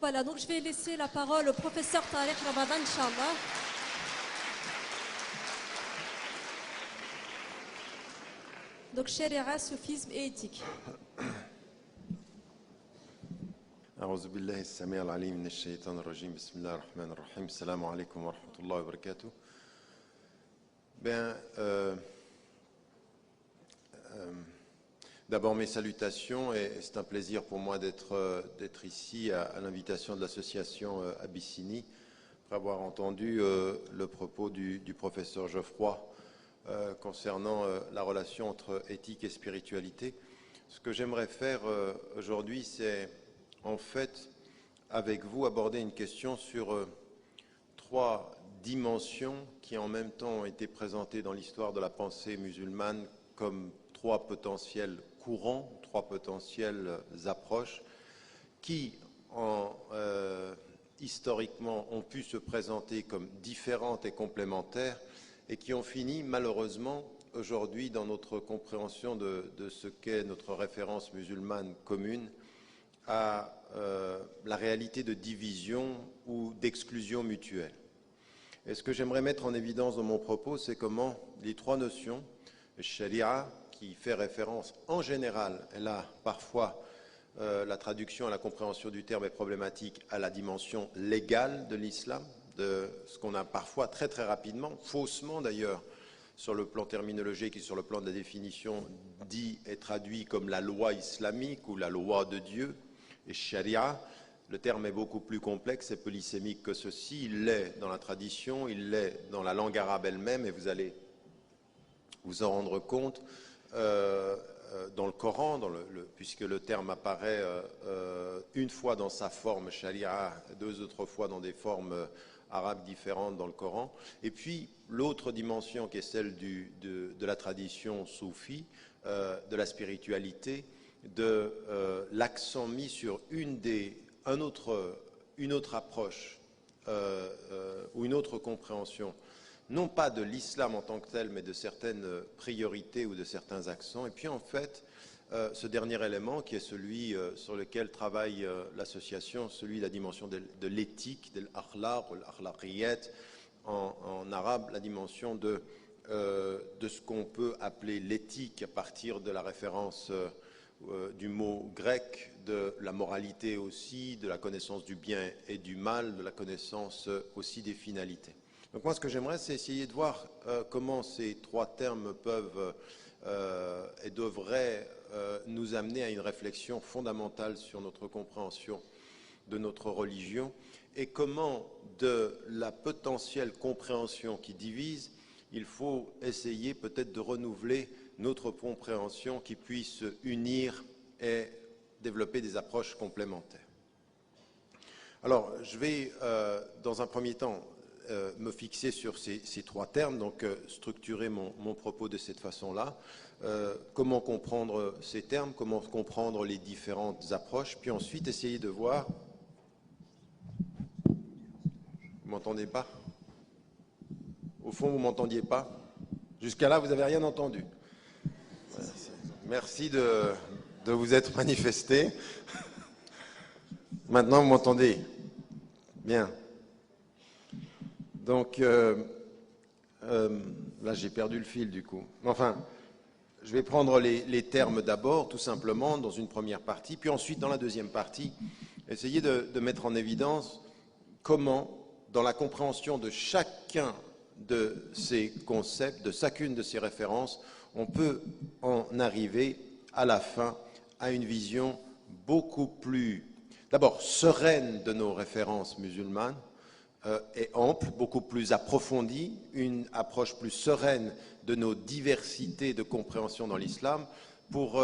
Voilà, donc je vais laisser la parole au professeur Tariq Ramadan, Inch'Allah. Donc, Sharia, soufisme et éthique. أعوذ بالله السميع العليم من الشيطان الرجيم بسم الله الرحمن الرحيم السلام عليكم ورحمة الله وبركاته. D'abord mes salutations et c'est un plaisir pour moi d'être ici à l'invitation de l'association Abyssinie après avoir entendu le propos du professeur Geoffroy concernant la relation entre éthique et spiritualité. Ce que j'aimerais faire aujourd'hui, c'est en fait avec vous aborder une question sur trois dimensions qui en même temps ont été présentées dans l'histoire de la pensée musulmane comme trois potentiels courants, trois potentielles approches qui historiquement ont pu se présenter comme différentes et complémentaires et qui ont fini malheureusement aujourd'hui dans notre compréhension de ce qu'est notre référence musulmane commune à la réalité de division ou d'exclusion mutuelle. Et ce que j'aimerais mettre en évidence dans mon propos, c'est comment les trois notions, sharia, qui fait référence en général, et là parfois la traduction et la compréhension du terme est problématique, à la dimension légale de l'islam, de ce qu'on a parfois très très rapidement, faussement d'ailleurs, sur le plan terminologique et sur le plan de la définition, dit et traduit comme la loi islamique ou la loi de Dieu. Et sharia, le terme est beaucoup plus complexe et polysémique que ceci. Il l'est dans la tradition, il l'est dans la langue arabe elle-même, et vous allez vous en rendre compte dans le Coran, puisque le terme apparaît une fois dans sa forme sharia, deux autres fois dans des formes arabes différentes dans le Coran. Et puis l'autre dimension qui est celle de la tradition soufie, de la spiritualité, de l'accent mis sur une autre approche ou une autre compréhension, non pas de l'islam en tant que tel, mais de certaines priorités ou de certains accents. Et puis en fait, ce dernier élément qui est celui sur lequel travaille l'association, celui de la dimension de l'éthique, de l'akhlaq ou l'akhlaqiyat, en arabe, la dimension de ce qu'on peut appeler l'éthique à partir de la référence du mot grec, de la moralité aussi, de la connaissance du bien et du mal, de la connaissance aussi des finalités. Donc moi ce que j'aimerais c'est essayer de voir comment ces trois termes peuvent et devraient nous amener à une réflexion fondamentale sur notre compréhension de notre religion et comment de la potentielle compréhension qui divise, il faut essayer peut-être de renouveler notre compréhension qui puisse unir et développer des approches complémentaires. Alors, je vais, dans un premier temps, me fixer sur ces trois termes, donc structurer mon propos de cette façon-là. Comment comprendre ces termes, comment comprendre les différentes approches, puis ensuite essayer de voir... Vous m'entendez pas? Au fond, vous m'entendiez pas? Jusqu'à là, vous n'avez rien entendu. Merci de vous être manifesté. Maintenant, vous m'entendez? Bien. Donc, là, j'ai perdu le fil du coup. Enfin, je vais prendre les termes d'abord, tout simplement, dans une première partie, puis ensuite, dans la deuxième partie, essayer de mettre en évidence comment, dans la compréhension de chacun de ces concepts, de chacune de ces références, on peut en arriver à la fin à une vision beaucoup plus, d'abord, sereine de nos références musulmanes et ample, beaucoup plus approfondie, une approche plus sereine de nos diversités de compréhension dans l'islam pour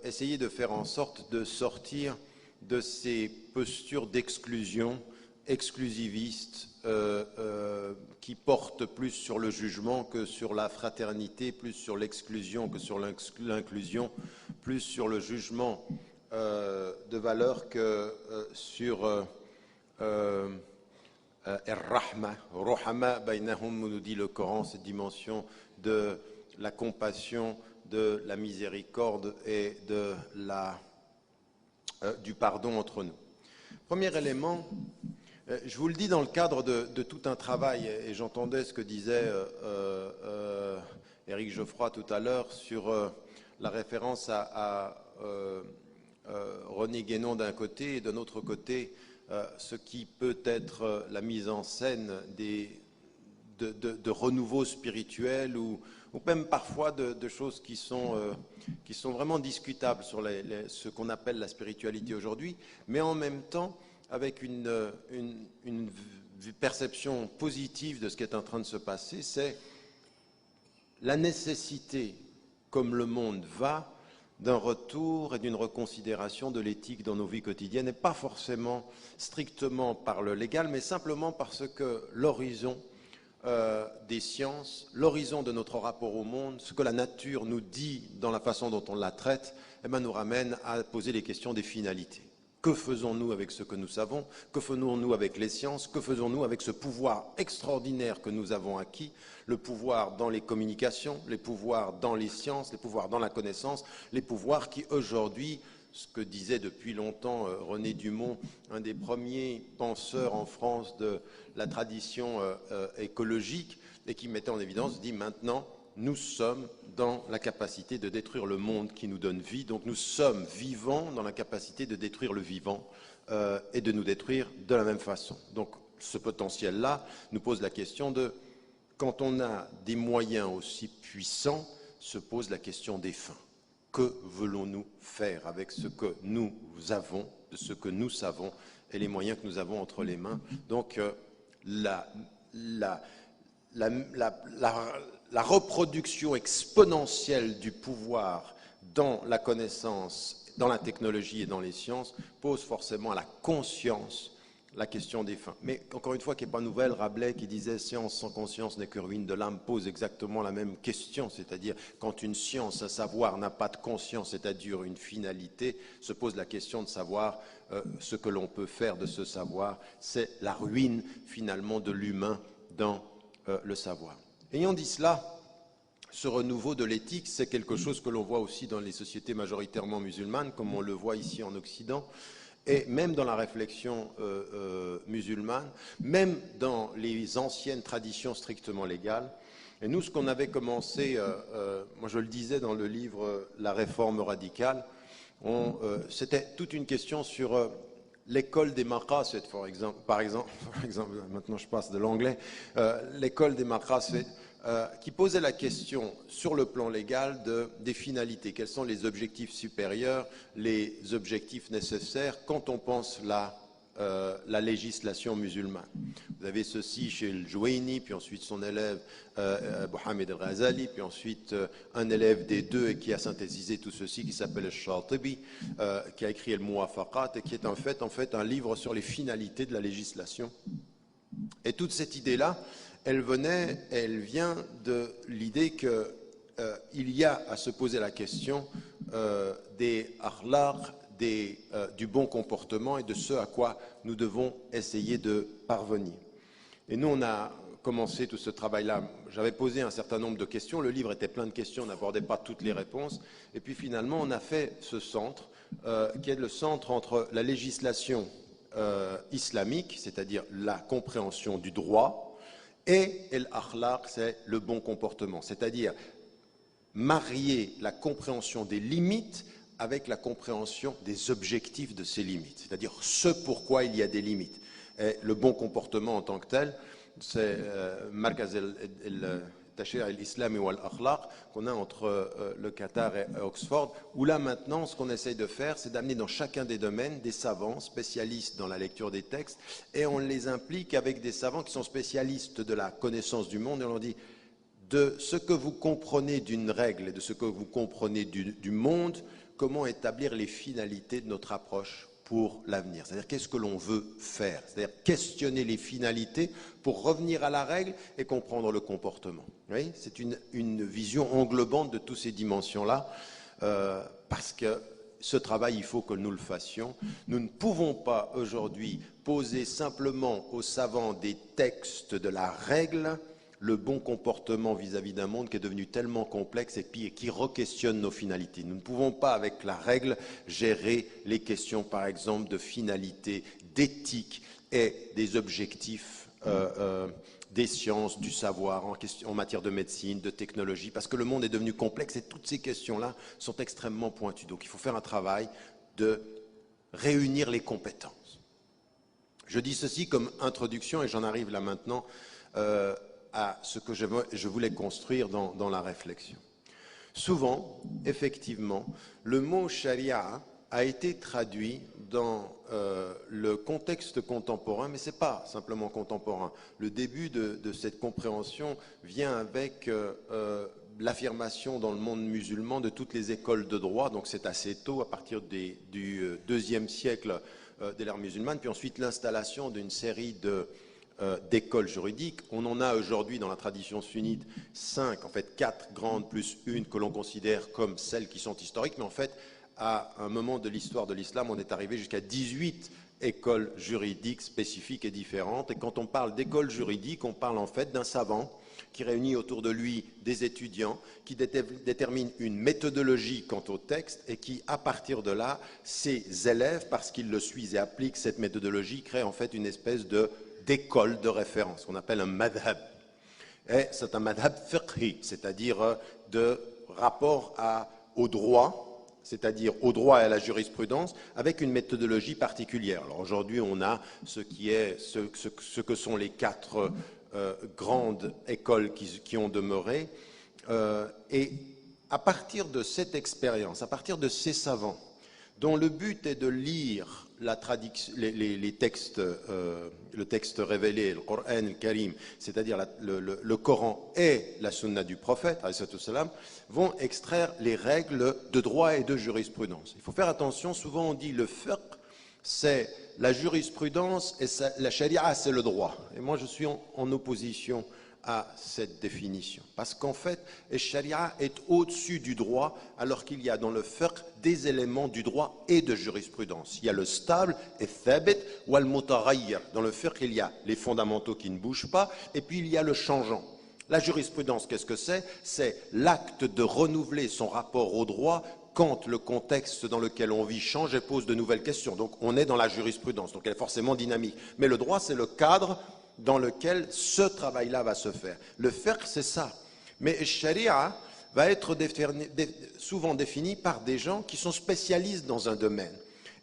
essayer de faire en sorte de sortir de ces postures d'exclusion exclusivistes qui portent plus sur le jugement que sur la fraternité, plus sur l'exclusion que sur l'inclusion, plus sur le jugement de valeur que sur Ar-Rahma, Ruhama bainahum, nous dit le Coran, cette dimension de la compassion, de la miséricorde et du pardon entre nous. Premier élément, je vous le dis dans le cadre de tout un travail, et j'entendais ce que disait Éric Geoffroy tout à l'heure sur la référence à René Guénon d'un côté et d'un autre côté ce qui peut être la mise en scène de renouveau spirituel ou même parfois de choses qui sont vraiment discutables sur ce qu'on appelle la spiritualité aujourd'hui, mais en même temps avec une perception positive de ce qui est en train de se passer, c'est la nécessité, comme le monde va, d'un retour et d'une reconsidération de l'éthique dans nos vies quotidiennes, et pas forcément strictement par le légal, mais simplement parce que l'horizon des sciences, l'horizon de notre rapport au monde, ce que la nature nous dit dans la façon dont on la traite, eh bien, nous ramène à poser les questions des finalités. Que faisons-nous avec ce que nous savons? Que faisons-nous avec les sciences? Que faisons-nous avec ce pouvoir extraordinaire que nous avons acquis? Le pouvoir dans les communications, les pouvoirs dans les sciences, les pouvoirs dans la connaissance, les pouvoirs qui aujourd'hui, ce que disait depuis longtemps René Dumont, un des premiers penseurs en France de la tradition écologique, et qui mettait en évidence, dit maintenant, nous sommes dans la capacité de détruire le monde qui nous donne vie, donc nous sommes vivants dans la capacité de détruire le vivant et de nous détruire de la même façon. Donc ce potentiel-là nous pose la question de, quand on a des moyens aussi puissants, se pose la question des fins. Que voulons-nous faire avec ce que nous avons, de ce que nous savons et les moyens que nous avons entre les mains? Donc la reproduction exponentielle du pouvoir dans la connaissance, dans la technologie et dans les sciences pose forcément à la conscience la question des fins. Mais encore une fois, qui n'est pas nouvelle, Rabelais qui disait « science sans conscience n'est que ruine de l'âme » pose exactement la même question, c'est-à-dire quand une science, un savoir n'a pas de conscience, c'est-à-dire une finalité, se pose la question de savoir ce que l'on peut faire de ce savoir. C'est la ruine finalement de l'humain dans le savoir. Ayant dit cela, ce renouveau de l'éthique, c'est quelque chose que l'on voit aussi dans les sociétés majoritairement musulmanes, comme on le voit ici en Occident, et même dans la réflexion musulmane, même dans les anciennes traditions strictement légales. Et nous, ce qu'on avait commencé, moi je le disais dans le livre « La réforme radicale », c'était toute une question sur l'école des maqasid, par exemple, maintenant je passe de l'anglais, l'école des maqasid, qui posait la question sur le plan légal des finalités. Quels sont les objectifs supérieurs, les objectifs nécessaires quand on pense la législation musulmane? Vous avez ceci chez le Jouaini, puis ensuite son élève Mohamed El-Ghazali, puis ensuite un élève des deux et qui a synthétisé tout ceci, qui s'appelle le Shatibi, qui a écrit El Muwafaqat et qui est en fait un livre sur les finalités de la législation. Et toute cette idée-là, elle vient de l'idée qu'il y a à se poser la question des akhlaq, du bon comportement et de ce à quoi nous devons essayer de parvenir. Et nous, on a commencé tout ce travail-là. J'avais posé un certain nombre de questions, le livre était plein de questions, on n'abordait pas toutes les réponses, et puis finalement on a fait ce centre, qui est le centre entre la législation islamique, c'est-à-dire la compréhension du droit, et l'akhlaq, c'est le bon comportement, c'est-à-dire marier la compréhension des limites avec la compréhension des objectifs de ces limites, c'est-à-dire ce pourquoi il y a des limites. Et le bon comportement en tant que tel, c'est Markaz el-Tashri' al-Islami wal-Akhlaq qu'on a entre le Qatar et Oxford, où là maintenant ce qu'on essaye de faire, c'est d'amener dans chacun des domaines des savants spécialistes dans la lecture des textes, et on les implique avec des savants qui sont spécialistes de la connaissance du monde, et on leur dit de ce que vous comprenez d'une règle et de ce que vous comprenez du monde, comment établir les finalités de notre approche pour l'avenir. C'est-à-dire qu'est-ce que l'on veut faire, c'est-à-dire questionner les finalités pour revenir à la règle et comprendre le comportement. Oui, c'est une vision englobante de toutes ces dimensions-là, parce que ce travail, il faut que nous le fassions. Nous ne pouvons pas aujourd'hui poser simplement aux savants des textes de la règle, le bon comportement vis-à-vis d'un monde qui est devenu tellement complexe et qui re-questionne nos finalités. Nous ne pouvons pas, avec la règle, gérer les questions, par exemple, de finalité, d'éthique et des objectifs des sciences, du savoir, en matière de médecine, de technologie, parce que le monde est devenu complexe et toutes ces questions-là sont extrêmement pointues. Donc il faut faire un travail de réunir les compétences. Je dis ceci comme introduction et j'en arrive là maintenant à ce que je voulais construire dans la réflexion. Souvent, effectivement, le mot charia a été traduit dans le contexte contemporain, mais ce n'est pas simplement contemporain. Le début de cette compréhension vient avec l'affirmation dans le monde musulman de toutes les écoles de droit, donc c'est assez tôt, à partir du IIe siècle de l'ère musulmane, puis ensuite l'installation d'une série d'écoles juridiques. On en a aujourd'hui dans la tradition sunnite 5, en fait 4 grandes plus une que l'on considère comme celles qui sont historiques, mais en fait à un moment de l'histoire de l'islam, on est arrivé jusqu'à 18 écoles juridiques spécifiques et différentes. Et quand on parle d'écoles juridiques, on parle en fait d'un savant qui réunit autour de lui des étudiants, qui détermine une méthodologie quant au texte et qui, à partir de là, ses élèves, parce qu'ils le suivent et appliquent cette méthodologie, créent en fait une espèce d'école de référence, qu'on appelle un madhab. Et c'est un madhab fiqhi, c'est-à-dire de rapport au droit, c'est-à-dire au droit et à la jurisprudence, avec une méthodologie particulière. Alors aujourd'hui, on a ce que sont les 4 grandes écoles qui ont demeuré. Et à partir de cette expérience, à partir de ces savants, dont le but est de lire les textes, le texte révélé, le Coran al-Karim, c'est-à-dire le Coran et la Sunna du prophète, vont extraire les règles de droit et de jurisprudence. Il faut faire attention, souvent on dit le fiqh, c'est la jurisprudence et la sharia, c'est le droit. Et moi je suis en opposition à cette définition. Parce qu'en fait, la sharia est au-dessus du droit, alors qu'il y a dans le fiqh des éléments du droit et de jurisprudence. Il y a le stable, et thabit, ou al-mutaghayyir. Dans le fiqh, il y a les fondamentaux qui ne bougent pas, et puis il y a le changeant. La jurisprudence, qu'est-ce que c'est? C'est l'acte de renouveler son rapport au droit quand le contexte dans lequel on vit change et pose de nouvelles questions. Donc on est dans la jurisprudence, donc elle est forcément dynamique. Mais le droit, c'est le cadre dans lequel ce travail-là va se faire. Le fiqh, c'est ça. Mais sharia va être souvent défini par des gens qui sont spécialistes dans un domaine.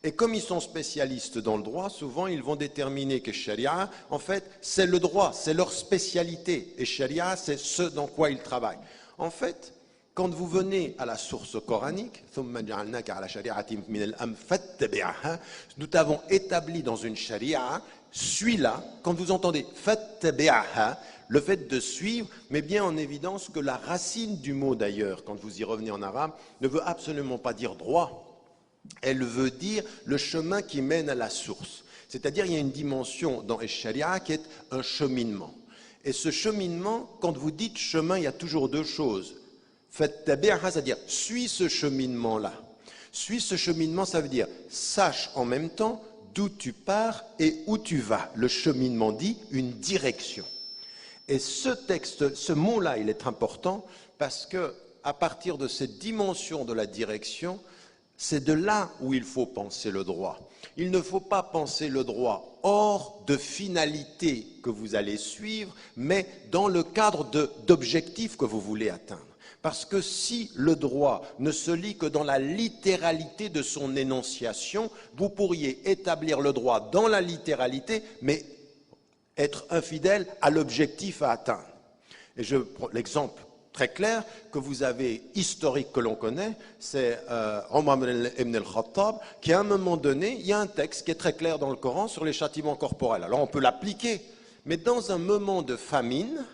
Et comme ils sont spécialistes dans le droit, souvent ils vont déterminer que sharia, en fait, c'est le droit, c'est leur spécialité. Et sharia, c'est ce dans quoi ils travaillent. En fait, quand vous venez à la source coranique, nous t'avons établi dans une sharia, suis-la, quand vous entendez fattabi'aha, le fait de suivre met bien en évidence que la racine du mot d'ailleurs, quand vous y revenez en arabe, ne veut absolument pas dire droit. Elle veut dire le chemin qui mène à la source. C'est-à-dire il y a une dimension dans les sharia qui est un cheminement. Et ce cheminement, quand vous dites chemin, il y a toujours 2 choses. Fattabi'aha, c'est-à-dire suis ce cheminement-là. Suis ce cheminement, ça veut dire sache en même temps d'où tu pars et où tu vas. Le cheminement dit une direction. Et ce mot-là, il est important parce que à partir de cette dimension de la direction, c'est de là où il faut penser le droit. Il ne faut pas penser le droit hors de finalités que vous allez suivre, mais dans le cadre d'objectifs que vous voulez atteindre. Parce que si le droit ne se lit que dans la littéralité de son énonciation, vous pourriez établir le droit dans la littéralité, mais être infidèle à l'objectif à atteindre. Et je prends l'exemple très clair que vous avez, historique que l'on connaît, c'est Omar ibn al-Khattab, qui à un moment donné, il y a un texte qui est très clair dans le Coran sur les châtiments corporels. Alors on peut l'appliquer, mais dans un moment de famine,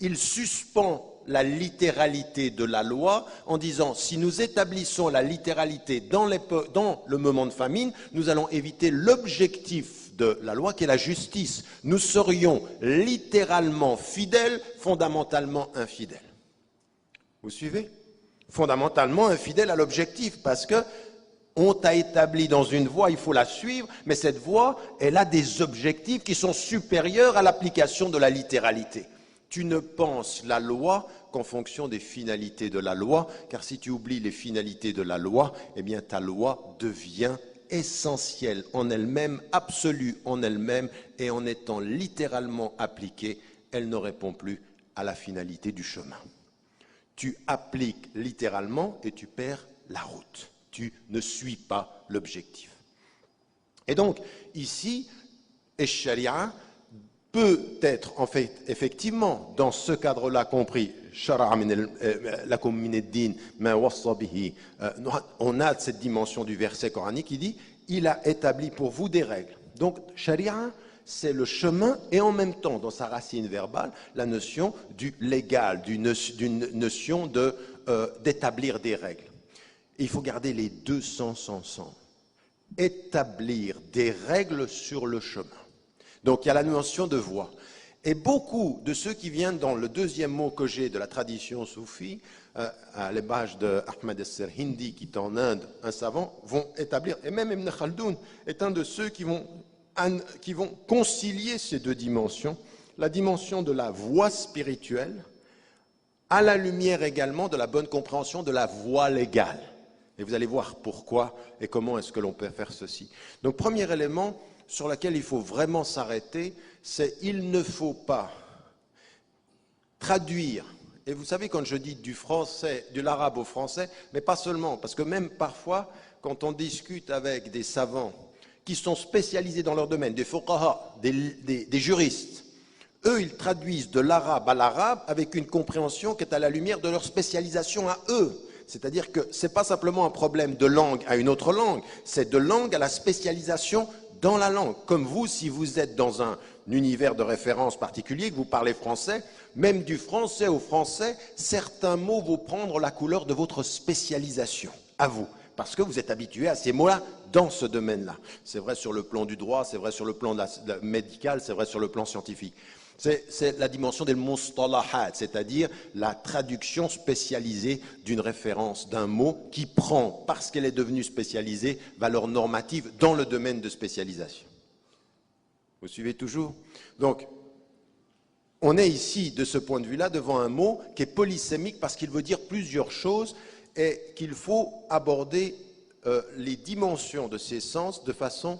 il suspend la littéralité de la loi en disant si nous établissons la littéralité dans le moment de famine, nous allons éviter l'objectif de la loi qui est la justice. Nous serions littéralement fidèles, fondamentalement infidèles. Vous suivez? Fondamentalement infidèles à l'objectif parce que on t'a établi dans une voie, il faut la suivre, mais cette voie, elle a des objectifs qui sont supérieurs à l'application de la littéralité. Tu ne penses la loi qu'en fonction des finalités de la loi, car si tu oublies les finalités de la loi, eh bien ta loi devient essentielle en elle-même, absolue en elle-même, et en étant littéralement appliquée, elle ne répond plus à la finalité du chemin. Tu appliques littéralement et tu perds la route. Tu ne suis pas l'objectif. Et donc, ici, Sharia peut être, en fait, effectivement, dans ce cadre-là compris, on a cette dimension du verset coranique qui dit « Il a établi pour vous des règles ». Donc, Sharia, c'est le chemin et en même temps, dans sa racine verbale, la notion du légal, d'une notion d'établir des règles. Et il faut garder les deux sens ensemble. Établir des règles sur le chemin. Donc il y a la notion de voie. Et beaucoup de ceux qui viennent dans le deuxième mot que j'ai de la tradition soufie, à l'image d'Ahmad al-Sirhindi, qui est en Inde, un savant, vont établir, et même Ibn Khaldoun est un de ceux qui vont concilier ces deux dimensions, la dimension de la voie spirituelle, à la lumière également de la bonne compréhension de la voie légale. Et vous allez voir pourquoi et comment est-ce que l'on peut faire ceci. Donc, premier élément sur lequel il faut vraiment s'arrêter, c'est il ne faut pas traduire. Et vous savez, quand je dis du français, de l'arabe au français, mais pas seulement, parce que même parfois, quand on discute avec des savants qui sont spécialisés dans leur domaine, des fuqaha, des juristes, eux, ils traduisent de l'arabe à l'arabe avec une compréhension qui est à la lumière de leur spécialisation à eux. C'est-à-dire que ce n'est pas simplement un problème de langue à une autre langue, c'est de langue à la spécialisation dans la langue. Comme vous, si vous êtes dans un univers de référence particulier, que vous parlez français, même du français au français, certains mots vont prendre la couleur de votre spécialisation, à vous, parce que vous êtes habitué à ces mots-là dans ce domaine-là. C'est vrai sur le plan du droit, c'est vrai sur le plan médical, c'est vrai sur le plan scientifique. C'est la dimension des mustalahat, c'est-à-dire la traduction spécialisée d'une référence, d'un mot qui prend, parce qu'elle est devenue spécialisée, valeur normative dans le domaine de spécialisation. Vous suivez toujours? Donc, on est ici, de ce point de vue-là, devant un mot qui est polysémique parce qu'il veut dire plusieurs choses et qu'il faut aborder les dimensions de ces sens de façon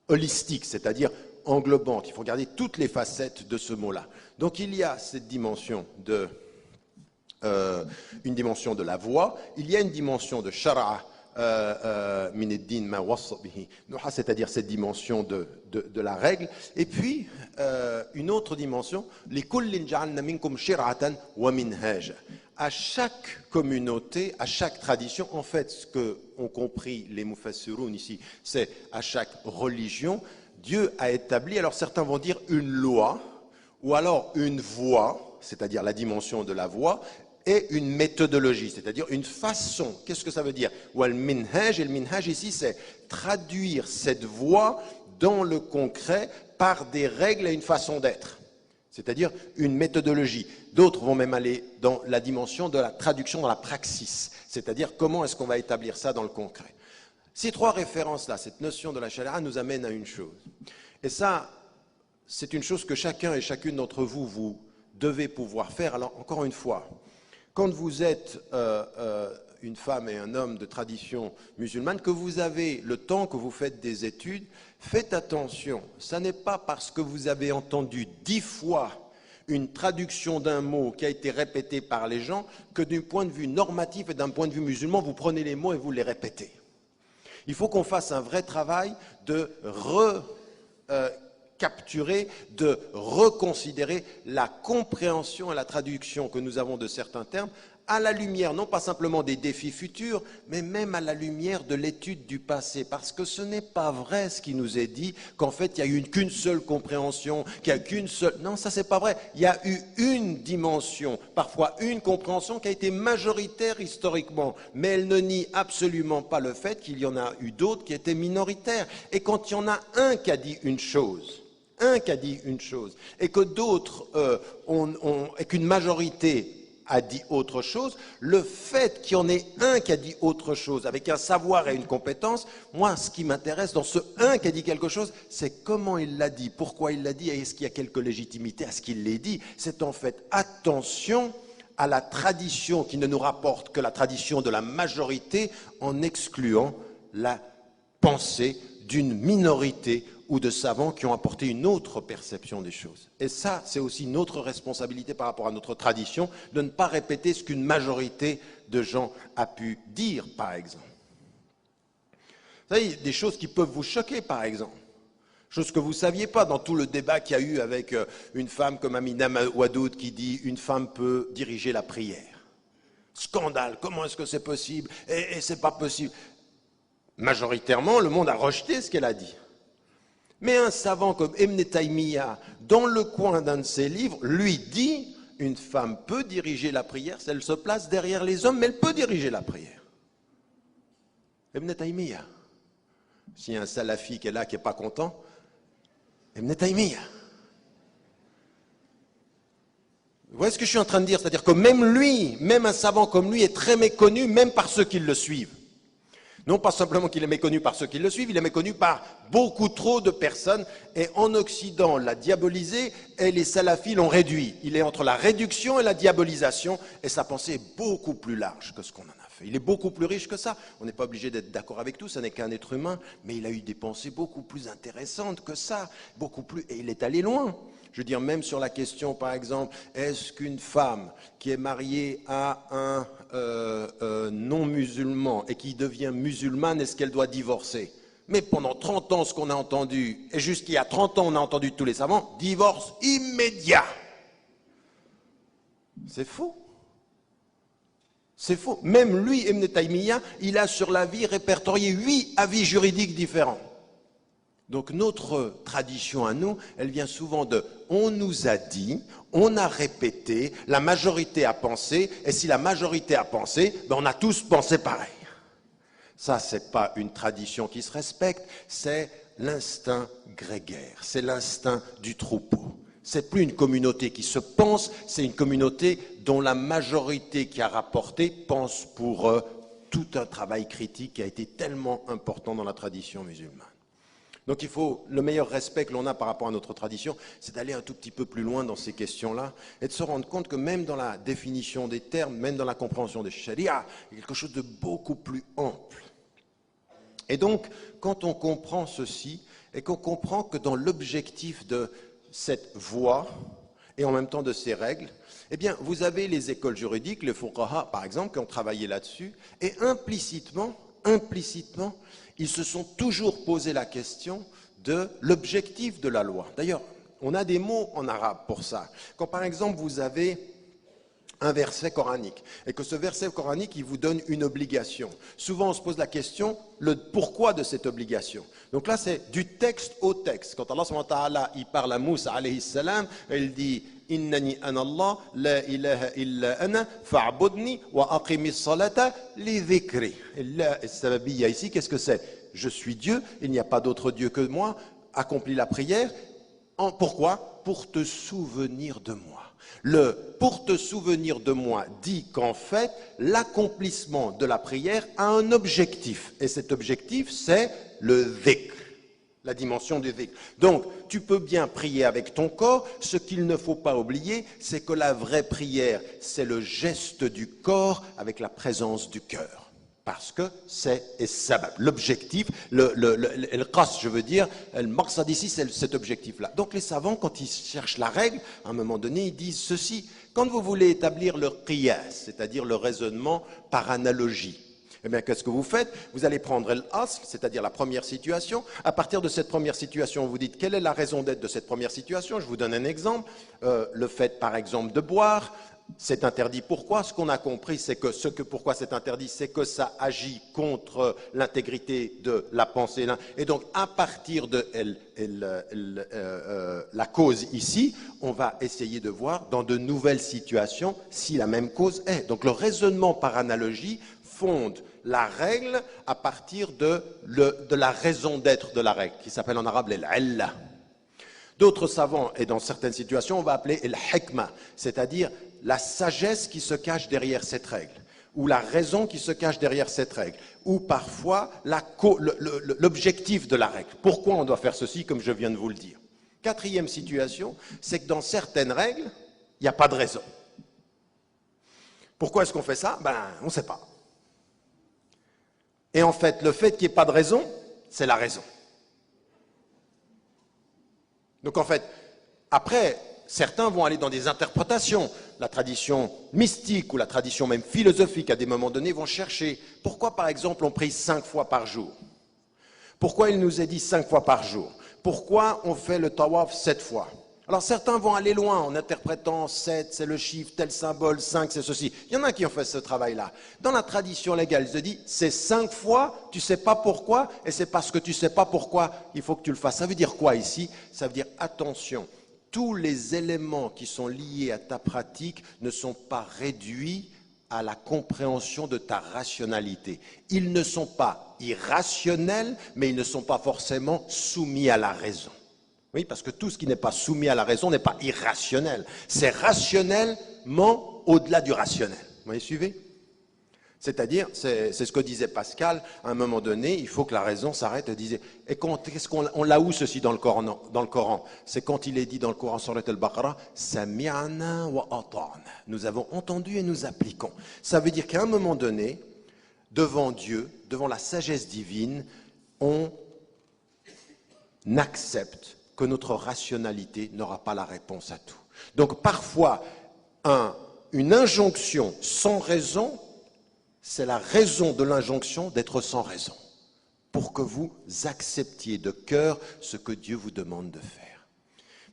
holistique, c'est-à-dire englobante. Il faut regarder toutes les facettes de ce mot-là. Donc il y a cette dimension une dimension de la voix, il y a une dimension de shara'a min ad-din ma wassa bihi, c'est-à-dire cette dimension de la règle, et puis une autre dimension, li kullin ja'alna minkum shir'atan wa minhaja. À chaque communauté, à chaque tradition, en fait, ce qu'ont compris les mufassiroun ici, c'est à chaque religion, Dieu a établi, alors certains vont dire une loi, ou alors une voie, c'est-à-dire la dimension de la voie, et une méthodologie, c'est-à-dire une façon. Qu'est-ce que ça veut dire? Ou le minhaj, et le minhaj ici, c'est traduire cette voie dans le concret par des règles et une façon d'être, c'est-à-dire une méthodologie. D'autres vont même aller dans la dimension de la traduction dans la praxis, c'est-à-dire comment est-ce qu'on va établir ça dans le concret. Ces trois références-là, cette notion de la sharia nous amène à une chose. Et ça, c'est une chose que chacun et chacune d'entre vous, vous devez pouvoir faire. Alors, encore une fois, quand vous êtes une femme et un homme de tradition musulmane, que vous avez le temps, que vous faites des études, faites attention. Ça n'est pas parce que vous avez entendu 10 fois une traduction d'un mot qui a été répété par les gens que d'un point de vue normatif et d'un point de vue musulman, vous prenez les mots et vous les répétez. Il faut qu'on fasse un vrai travail de capturer, de reconsidérer la compréhension et la traduction que nous avons de certains termes à la lumière, non pas simplement des défis futurs, mais même à la lumière de l'étude du passé. Parce que ce n'est pas vrai ce qui nous est dit, qu'en fait, il n'y a eu qu'une seule compréhension, qu'il n'y a qu'une seule... Non, ça, c'est pas vrai. Il y a eu une dimension, parfois une compréhension qui a été majoritaire historiquement, mais elle ne nie absolument pas le fait qu'il y en a eu d'autres qui étaient minoritaires. Et quand il y en a un qui a dit une chose, et que d'autres, et qu'une majorité a dit autre chose, le fait qu'il y en ait un qui a dit autre chose, avec un savoir et une compétence, moi, ce qui m'intéresse dans ce un qui a dit quelque chose, c'est comment il l'a dit, pourquoi il l'a dit, et est-ce qu'il y a quelque légitimité à ce qu'il l'ait dit. C'est en fait attention à la tradition qui ne nous rapporte que la tradition de la majorité en excluant la pensée d'une minorité ou de savants qui ont apporté une autre perception des choses. Et ça, c'est aussi notre responsabilité par rapport à notre tradition, de ne pas répéter ce qu'une majorité de gens a pu dire, par exemple. Vous savez, des choses qui peuvent vous choquer, par exemple. Chose que vous ne saviez pas dans tout le débat qu'il y a eu avec une femme comme Amina Wadoud qui dit « une femme peut diriger la prière ». Scandale, comment est-ce que c'est possible? Et c'est pas possible. Majoritairement, le monde a rejeté ce qu'elle a dit. Mais un savant comme Ibn Taymiyyah, dans le coin d'un de ses livres, lui dit « une femme peut diriger la prière, elle se place derrière les hommes, mais elle peut diriger la prière ». Ibn Taymiyyah. S'il y a un salafi qui est là, qui n'est pas content, Ibn Taymiyyah. Vous voyez ce que je suis en train de dire? C'est-à-dire que même lui, même un savant comme lui, est très méconnu, même par ceux qui le suivent. Non pas simplement qu'il est méconnu par ceux qui le suivent, il est méconnu par beaucoup trop de personnes. Et en Occident, on l'a diabolisé et les salafis l'ont réduit. Il est entre la réduction et la diabolisation et sa pensée est beaucoup plus large que ce qu'on en a fait. Il est beaucoup plus riche que ça. On n'est pas obligé d'être d'accord avec tout, ça n'est qu'un être humain, mais il a eu des pensées beaucoup plus intéressantes que ça, beaucoup plus, et il est allé loin. Je veux dire, même sur la question, par exemple, est-ce qu'une femme qui est mariée à un non-musulman et qui devient musulmane, est-ce qu'elle doit divorcer? Mais pendant 30 ans, ce qu'on a entendu, et jusqu'il y a 30 ans, on a entendu tous les savants, divorce immédiat. C'est faux. C'est faux. Même lui, Ibn Taymiyyah, il a sur la vie répertorié 8 avis juridiques différents. Donc notre tradition à nous, elle vient souvent de « on nous a dit », on a répété, la majorité a pensé, et si la majorité a pensé, ben on a tous pensé pareil. Ça, ce n'est pas une tradition qui se respecte, c'est l'instinct grégaire, c'est l'instinct du troupeau. C'est plus une communauté qui se pense, c'est une communauté dont la majorité qui a rapporté pense pour tout un travail critique qui a été tellement important dans la tradition musulmane. Donc il faut, le meilleur respect que l'on a par rapport à notre tradition, c'est d'aller un tout petit peu plus loin dans ces questions-là et de se rendre compte que même dans la définition des termes, même dans la compréhension des sharia, il y a quelque chose de beaucoup plus ample. Et donc, quand on comprend ceci, et qu'on comprend que dans l'objectif de cette voie, et en même temps de ces règles, eh bien, vous avez les écoles juridiques, les fuqaha, par exemple, qui ont travaillé là-dessus, et implicitement, ils se sont toujours posé la question de l'objectif de la loi. D'ailleurs, on a des mots en arabe pour ça. Quand par exemple vous avez un verset coranique et que ce verset coranique il vous donne une obligation, souvent on se pose la question, le pourquoi de cette obligation. Donc là c'est du texte au texte. Quand Allah subhanahu wa ta'ala il parle à Moussa alayhi salam, il dit Innani ana Allah, la ilaha illa ana, fa'budni wa aqimis salata li dhikri. Et là, sababiyya ici, qu'est-ce que c'est? Je suis Dieu, il n'y a pas d'autre Dieu que moi, accomplis la prière. Pourquoi? Pour te souvenir de moi. Le pour te souvenir de moi dit qu'en fait, l'accomplissement de la prière a un objectif. Et cet objectif, c'est le dhikr. La dimension du dhikr. Donc, tu peux bien prier avec ton corps. Ce qu'il ne faut pas oublier, c'est que la vraie prière, c'est le geste du corps avec la présence du cœur. Parce que c'est sabab. L'objectif, le qas, je veux dire, le maqsad ici, c'est cet objectif-là. Donc, les savants, quand ils cherchent la règle, à un moment donné, ils disent ceci. Quand vous voulez établir le qiyas, c'est-à-dire le raisonnement par analogie, eh bien, qu'est-ce que vous faites? Vous allez prendre l'asl, c'est-à-dire la première situation. À partir de cette première situation, vous dites quelle est la raison d'être de cette première situation. Je vous donne un exemple. Le fait, par exemple, de boire, c'est interdit. Pourquoi? Ce qu'on a compris, c'est que pourquoi c'est interdit, c'est que ça agit contre l'intégrité de la pensée. Et donc, à partir de la cause ici, on va essayer de voir dans de nouvelles situations si la même cause est. Donc, le raisonnement par analogie fonde la règle à partir de la raison d'être de la règle, qui s'appelle en arabe l'illa. D'autres savants, et dans certaines situations, on va appeler l'hikma, c'est-à-dire la sagesse qui se cache derrière cette règle, ou la raison qui se cache derrière cette règle, ou parfois l'objectif de la règle. Pourquoi on doit faire ceci, comme je viens de vous le dire. Quatrième situation, c'est que dans certaines règles, il n'y a pas de raison. Pourquoi est-ce qu'on fait ça? On ne sait pas. Et en fait, le fait qu'il n'y ait pas de raison, c'est la raison. Donc en fait, après, certains vont aller dans des interprétations. La tradition mystique ou la tradition même philosophique, à des moments donnés, vont chercher. Pourquoi, par exemple, on prie 5 fois par jour? Pourquoi il nous est dit 5 fois par jour? Pourquoi on fait le tawaf 7 fois? Alors certains vont aller loin en interprétant 7, c'est le chiffre, tel symbole, 5, c'est ceci. Il y en a qui ont fait ce travail-là. Dans la tradition légale, il se dit, c'est 5 fois, tu ne sais pas pourquoi, et c'est parce que tu ne sais pas pourquoi, il faut que tu le fasses. Ça veut dire quoi ici? Ça veut dire, attention, tous les éléments qui sont liés à ta pratique ne sont pas réduits à la compréhension de ta rationalité. Ils ne sont pas irrationnels, mais ils ne sont pas forcément soumis à la raison. Oui, parce que tout ce qui n'est pas soumis à la raison n'est pas irrationnel. C'est rationnellement au-delà du rationnel. Vous m'avez suivi? C'est-à-dire, c'est ce que disait Pascal, à un moment donné, il faut que la raison s'arrête et disait, et qu'est-ce qu'on l'a où ceci dans le Coran? C'est quand il est dit dans le Coran sur Al-Baqarah, Sami'ana wa ata'na. Nous avons entendu et nous appliquons. Ça veut dire qu'à un moment donné, devant Dieu, devant la sagesse divine, on accepte que notre rationalité n'aura pas la réponse à tout. Donc parfois, une injonction sans raison, c'est la raison de l'injonction d'être sans raison, pour que vous acceptiez de cœur ce que Dieu vous demande de faire.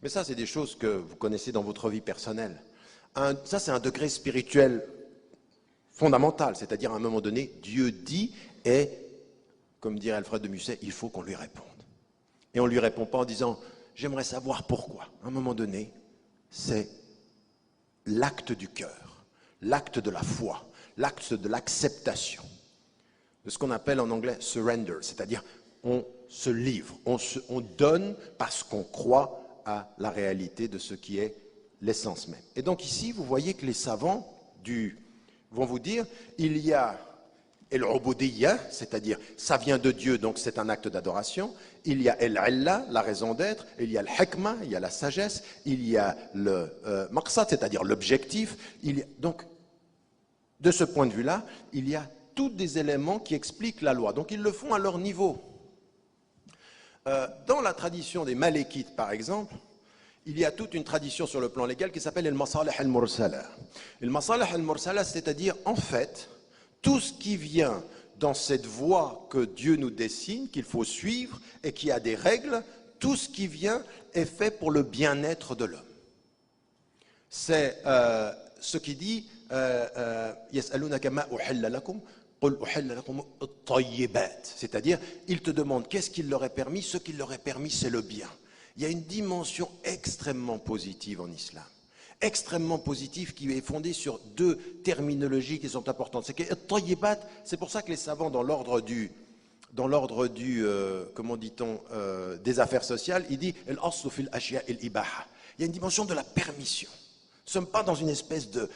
Mais ça, c'est des choses que vous connaissez dans votre vie personnelle. Ça, c'est un degré spirituel fondamental, c'est-à-dire à un moment donné, Dieu dit, et, comme dirait Alfred de Musset, il faut qu'on lui réponde. Et on ne lui répond pas en disant, j'aimerais savoir pourquoi. À un moment donné, c'est l'acte du cœur, l'acte de la foi, l'acte de l'acceptation, de ce qu'on appelle en anglais surrender, c'est-à-dire on se livre, on donne parce qu'on croit à la réalité de ce qui est l'essence même. Et donc ici, vous voyez que les savants vont vous dire, il y a el-ubudiyya, c'est-à-dire ça vient de Dieu, donc c'est un acte d'adoration. Il y a el-illa, la raison d'être. Il y a el-hikma, il y a la sagesse. Il y a le maqsad, c'est-à-dire l'objectif. Donc, de ce point de vue-là, il y a tous des éléments qui expliquent la loi. Donc, ils le font à leur niveau. Dans la tradition des Malékites, par exemple, il y a toute une tradition sur le plan légal qui s'appelle el-masalih al-mursala. El-masalih al-mursala, c'est-à-dire, en fait, tout ce qui vient dans cette voie que Dieu nous dessine, qu'il faut suivre et qui a des règles, tout ce qui vient est fait pour le bien-être de l'homme. C'est ce qui dit يَسْأَلُونَكَ مَا أُحِلَّ لَكُمْ قُلْ أُحِلَّ لَكُمُ الطَّيِّبَاتِ. C'est-à-dire, il te demande qu'est-ce qu'il leur est permis. Ce qu'il leur est permis, c'est le bien. Il y a une dimension extrêmement positive en islam. Extrêmement positif qui est fondé sur 2 terminologies qui sont importantes. C'est que tayyibat, c'est pour ça que les savants dans l'ordre du comment dit-on des affaires sociales, il dit al-aslu fil ashya al-ibaha. Il y a une dimension de la permission. Nous ne sommes pas dans une espèce de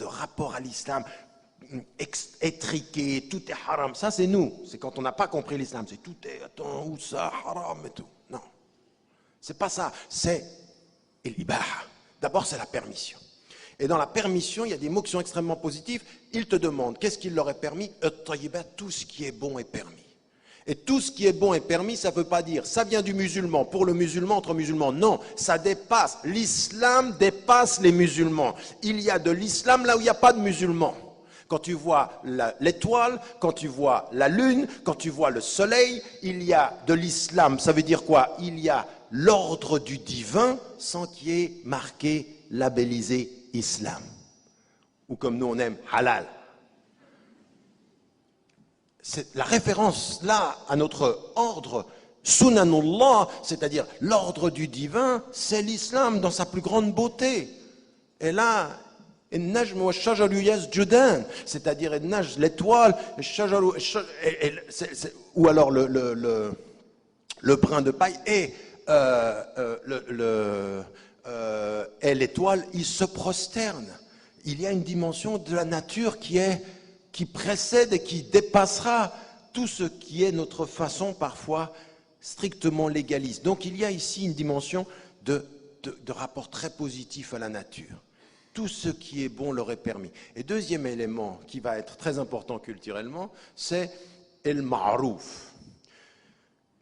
rapport à l'islam étriqué, tout est haram. Ça c'est nous, c'est quand on n'a pas compris l'islam, c'est tout est attends où ça haram et tout. Non. C'est pas ça, c'est al-ibaha. D'abord, c'est la permission. Et dans la permission, il y a des mots qui sont extrêmement positifs. Il te demande, qu'est-ce qu'il leur est permis? Tout ce qui est bon est permis. Et tout ce qui est bon est permis, ça ne veut pas dire, ça vient du musulman, pour le musulman, entre musulmans. Non, ça dépasse. L'islam dépasse les musulmans. Il y a de l'islam là où il n'y a pas de musulmans. Quand tu vois l'étoile, quand tu vois la lune, quand tu vois le soleil, il y a de l'islam. Ça veut dire quoi? Il y a l'ordre du divin sans qu'il y ait marqué, labellisé islam. Ou comme nous on aime, halal. C'est la référence là à notre ordre, sunanullah, c'est-à-dire l'ordre du divin, c'est l'islam dans sa plus grande beauté. Et là, c'est-à-dire l'étoile, ou alors le brin de paille et l'étoile, il se prosterne. Il y a une dimension de la nature qui précède et qui dépassera tout ce qui est notre façon parfois strictement légaliste. Donc il y a ici une dimension de rapport très positif à la nature. tout ce qui est bon leur est permis. Et deuxième élément qui va être très important culturellement, c'est el ma'rouf.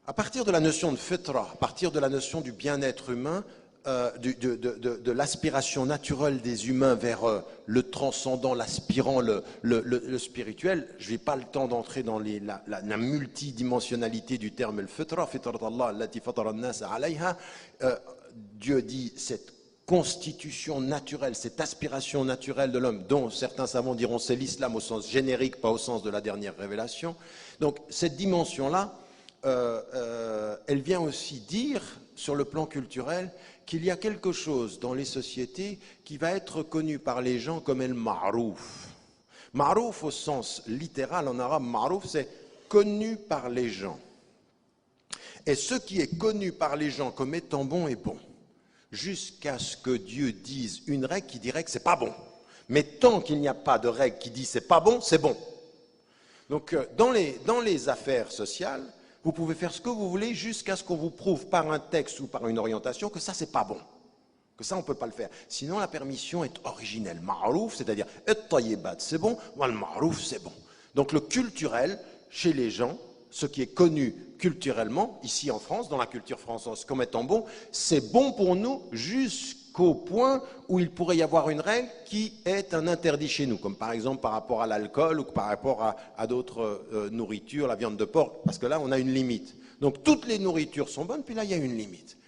À partir de la notion de fitra, à partir de la notion du bien-être humain, de l'aspiration naturelle des humains vers le transcendant, l'aspirant, le spirituel, je n'ai pas le temps d'entrer dans la multidimensionnalité du terme el fitra, fitrat Allah, allati fatara an-nas alayha. Dieu dit cette constitution naturelle, cette aspiration naturelle de l'homme, dont certains savants diront c'est l'islam au sens générique, pas au sens de la dernière révélation. Donc cette dimension-là, elle vient aussi dire, sur le plan culturel, qu'il y a quelque chose dans les sociétés qui va être connu par les gens comme el ma'rouf. Ma'rouf au sens littéral, en arabe, ma'rouf, c'est connu par les gens. Et ce qui est connu par les gens comme étant bon est bon, jusqu'à ce que Dieu dise une règle qui dirait que c'est pas bon. Mais tant qu'il n'y a pas de règle qui dit c'est pas bon, c'est bon. Donc dans les affaires sociales, vous pouvez faire ce que vous voulez jusqu'à ce qu'on vous prouve par un texte ou par une orientation que ça, c'est pas bon. Que ça, on ne peut pas le faire. Sinon, la permission est originelle. Ma'rouf, c'est-à-dire et-tayyibat, c'est bon, wal ma'rouf, c'est bon. Donc le culturel, chez les gens, ce qui est connu culturellement, ici en France, dans la culture française comme étant bon, c'est bon pour nous jusqu'au point où il pourrait y avoir une règle qui est un interdit chez nous, comme par exemple par rapport à l'alcool ou par rapport à d'autres nourritures, la viande de porc, parce que là, on a une limite. Donc toutes les nourritures sont bonnes, puis là, il y a une limite.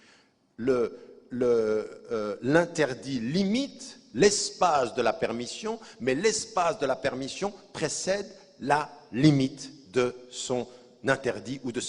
L'interdit limite l'espace de la permission, mais l'espace de la permission précède la limite de son interdit ou de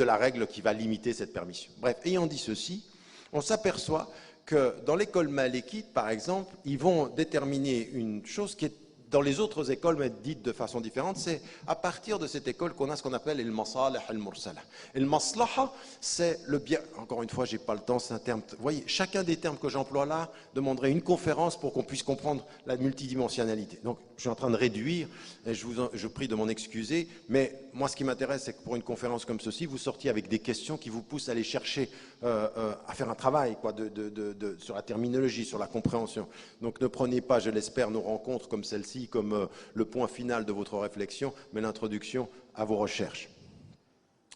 la règle qui va limiter cette permission. Bref, ayant dit ceci, on s'aperçoit que dans l'école malékite, par exemple, ils vont déterminer une chose qui est dans les autres écoles, mais dites de façon différente, c'est à partir de cette école qu'on a ce qu'on appelle le masalih al-mursala. Le maslaha, c'est le bien. Encore une fois, j'ai pas le temps, c'est un terme. Vous voyez, chacun des termes que j'emploie là demanderait une conférence pour qu'on puisse comprendre la multidimensionnalité. Donc, je suis en train de réduire, et je prie de m'en excuser, mais moi, ce qui m'intéresse, c'est que pour une conférence comme ceci, vous sortiez avec des questions qui vous poussent à aller chercher, à faire un travail quoi, sur la terminologie, sur la compréhension. Donc, ne prenez pas, je l'espère, nos rencontres comme celle-ci comme le point final de votre réflexion, mais l'introduction à vos recherches.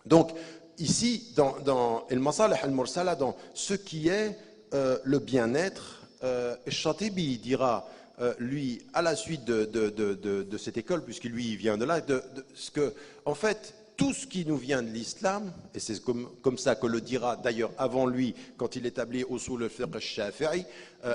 Donc, ici, dans El Masalih al-Mursala, dans ce qui est le bien-être, Chatibi dira, lui, à la suite de cette école, puisque lui, il vient de là, ce que, en fait, tout ce qui nous vient de l'islam, et c'est comme ça que le dira d'ailleurs avant lui, quand il établit Usul al-Fiqh al-Shafi'i,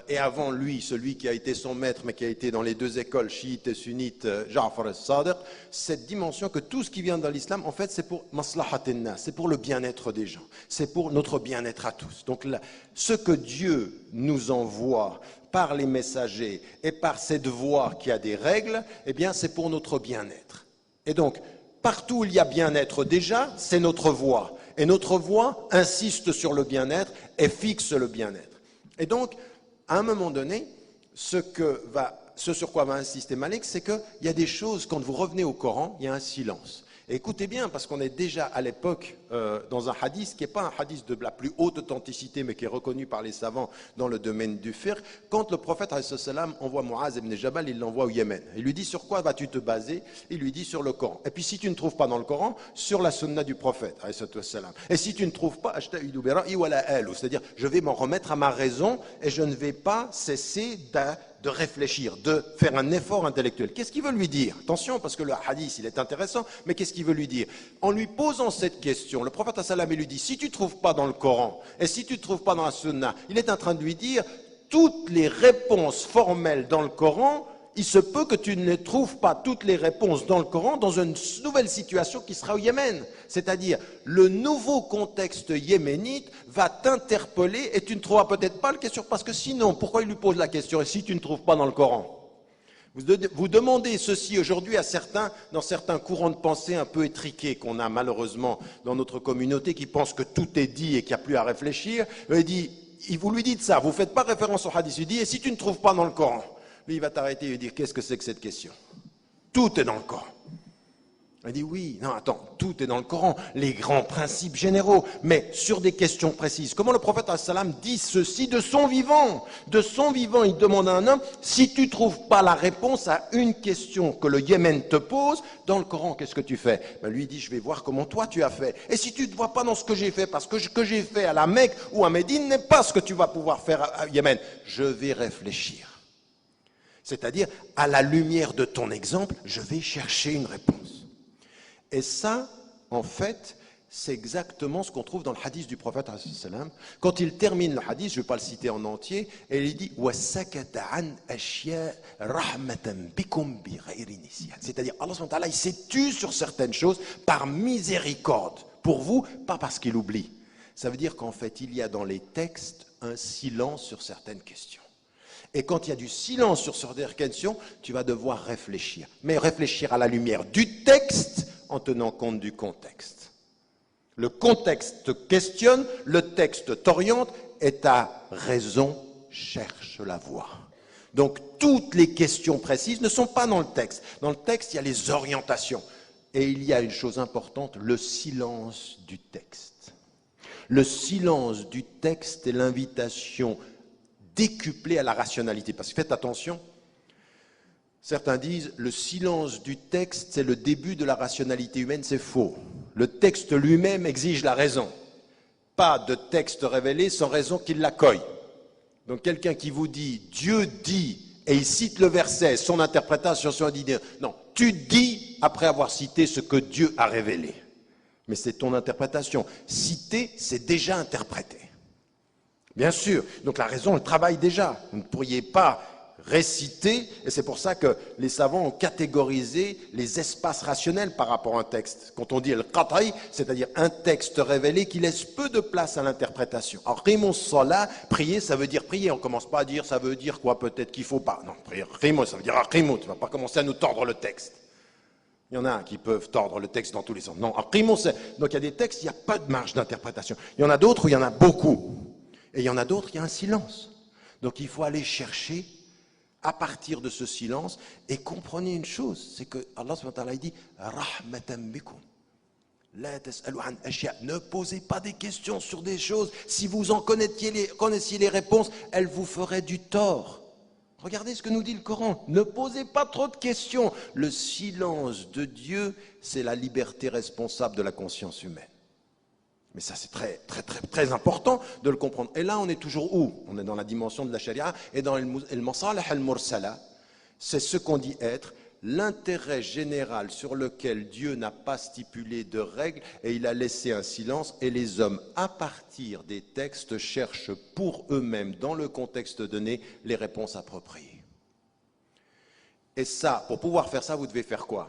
et avant lui, celui qui a été son maître, mais qui a été dans les deux écoles, chiite et sunnite, Ja'far al-Sadiq, cette dimension que tout ce qui vient dans l'islam, en fait, c'est pour maslahatin-nas, c'est pour le bien-être des gens, c'est pour notre bien-être à tous. Donc, là, ce que Dieu nous envoie par les messagers et par cette voie qui a des règles, eh bien, c'est pour notre bien-être. Et donc, partout où il y a bien-être déjà, c'est notre voie. Et notre voie insiste sur le bien-être et fixe le bien-être. Et donc, à un moment donné, ce sur quoi va insister Malik, c'est qu'il y a des choses, quand vous revenez au Coran, il y a un silence. Et écoutez bien, parce qu'on est déjà à l'époque dans un hadith qui n'est pas un hadith de la plus haute authenticité, mais qui est reconnu par les savants dans le domaine du fiqh. Quand le prophète envoie Muaz ibn Jabal, il l'envoie au Yémen. Il lui dit sur quoi vas-tu te baser? Il lui dit sur le Coran. Et puis si tu ne trouves pas dans le Coran, sur la sunna du prophète. Et si tu ne trouves pas, c'est-à-dire je vais m'en remettre à ma raison et je ne vais pas cesser de réfléchir, de faire un effort intellectuel. Qu'est-ce qu'il veut lui dire? Attention, parce que le hadith, il est intéressant, mais qu'est-ce qu'il veut lui dire? En lui posant cette question, le prophète sallam lui dit, si tu ne trouves pas dans le Coran, et si tu ne trouves pas dans la sunna, il est en train de lui dire, toutes les réponses formelles dans le Coran, il se peut que tu ne trouves pas toutes les réponses dans le Coran dans une nouvelle situation qui sera au Yémen. C'est-à-dire, le nouveau contexte yéménite va t'interpeller et tu ne trouveras peut-être pas la question. Parce que sinon, pourquoi il lui pose la question? Et si tu ne trouves pas dans le Coran? Vous demandez ceci aujourd'hui à certains, dans certains courants de pensée un peu étriqués qu'on a malheureusement dans notre communauté, qui pensent que tout est dit et qu'il n'y a plus à réfléchir. Vous lui dites ça, vous ne faites pas référence au hadith. Il dit, et si tu ne trouves pas dans le Coran? Lui, il va t'arrêter et lui dire, qu'est-ce que c'est que cette question? Tout est dans le Coran. Elle dit oui, non, attends, tout est dans le Coran, les grands principes généraux, mais sur des questions précises. Comment le prophète sallam dit ceci de son vivant? De son vivant, il demande à un homme, si tu ne trouves pas la réponse à une question que le Yémen te pose, dans le Coran, qu'est-ce que tu fais? Ben, lui, il dit, je vais voir comment toi tu as fait. Et si tu ne te vois pas dans ce que j'ai fait, parce que ce que j'ai fait à la Mecque ou à Médine n'est pas ce que tu vas pouvoir faire à Yémen, je vais réfléchir. C'est-à-dire, à la lumière de ton exemple, je vais chercher une réponse. Et ça, en fait, c'est exactement ce qu'on trouve dans le hadith du prophète. Quand il termine le hadith, je ne vais pas le citer en entier, et il dit c'est-à-dire, Allah subhanahu wa ta'ala, il s'est tu sur certaines choses par miséricorde. Pour vous, pas parce qu'il oublie. Ça veut dire qu'en fait, il y a dans les textes un silence sur certaines questions. Et quand il y a du silence sur certaines questions, tu vas devoir réfléchir. Mais réfléchir à la lumière du texte en tenant compte du contexte. Le contexte te questionne, le texte t'oriente et ta raison cherche la voie. Donc toutes les questions précises ne sont pas dans le texte. Dans le texte, il y a les orientations. Et il y a une chose importante, le silence du texte. Le silence du texte est l'invitation décuplée à la rationalité. Parce que faites attention, certains disent le silence du texte, c'est le début de la rationalité humaine, c'est faux. Le texte lui-même exige la raison. Pas de texte révélé sans raison qu'il l'accueille. Donc quelqu'un qui vous dit Dieu dit, et il cite le verset, son interprétation, son idée. Non, tu dis après avoir cité ce que Dieu a révélé. Mais c'est ton interprétation. Citer, c'est déjà interprété. Bien sûr, donc la raison, elle travaille déjà. Vous ne pourriez pas réciter, et c'est pour ça que les savants ont catégorisé les espaces rationnels par rapport à un texte. Quand on dit le qat'i, c'est-à-dire un texte révélé qui laisse peu de place à l'interprétation. Alors, qimus salat, prier, ça veut dire prier. On ne commence pas à dire, ça veut dire quoi, peut-être qu'il ne faut pas. Non, prier, qimus, ça veut dire qimus. Tu ne vas pas commencer à nous tordre le texte. Il y en a qui peuvent tordre le texte dans tous les sens. Non, qimus, donc il y a des textes, il n'y a pas de marge d'interprétation. Il y en a d'autres où il y en a beaucoup. Et il y en a d'autres, il y a un silence. Donc il faut aller chercher à partir de ce silence, et comprenez une chose, c'est que Allah subhanahu wa ta'ala dit rahmatan bikum. Ne posez pas des questions sur des choses. Si vous en connaissiez les réponses, elles vous feraient du tort. Regardez ce que nous dit le Coran. Ne posez pas trop de questions. Le silence de Dieu, c'est la liberté responsable de la conscience humaine. Mais ça, c'est très, très, très, très important de le comprendre. Et là, on est toujours où? On est dans la dimension de la charia et dans le masalih al-mursala. C'est ce qu'on dit être l'intérêt général sur lequel Dieu n'a pas stipulé de règles et il a laissé un silence. Et les hommes, à partir des textes, cherchent pour eux-mêmes, dans le contexte donné, les réponses appropriées. Et ça, pour pouvoir faire ça, vous devez faire quoi?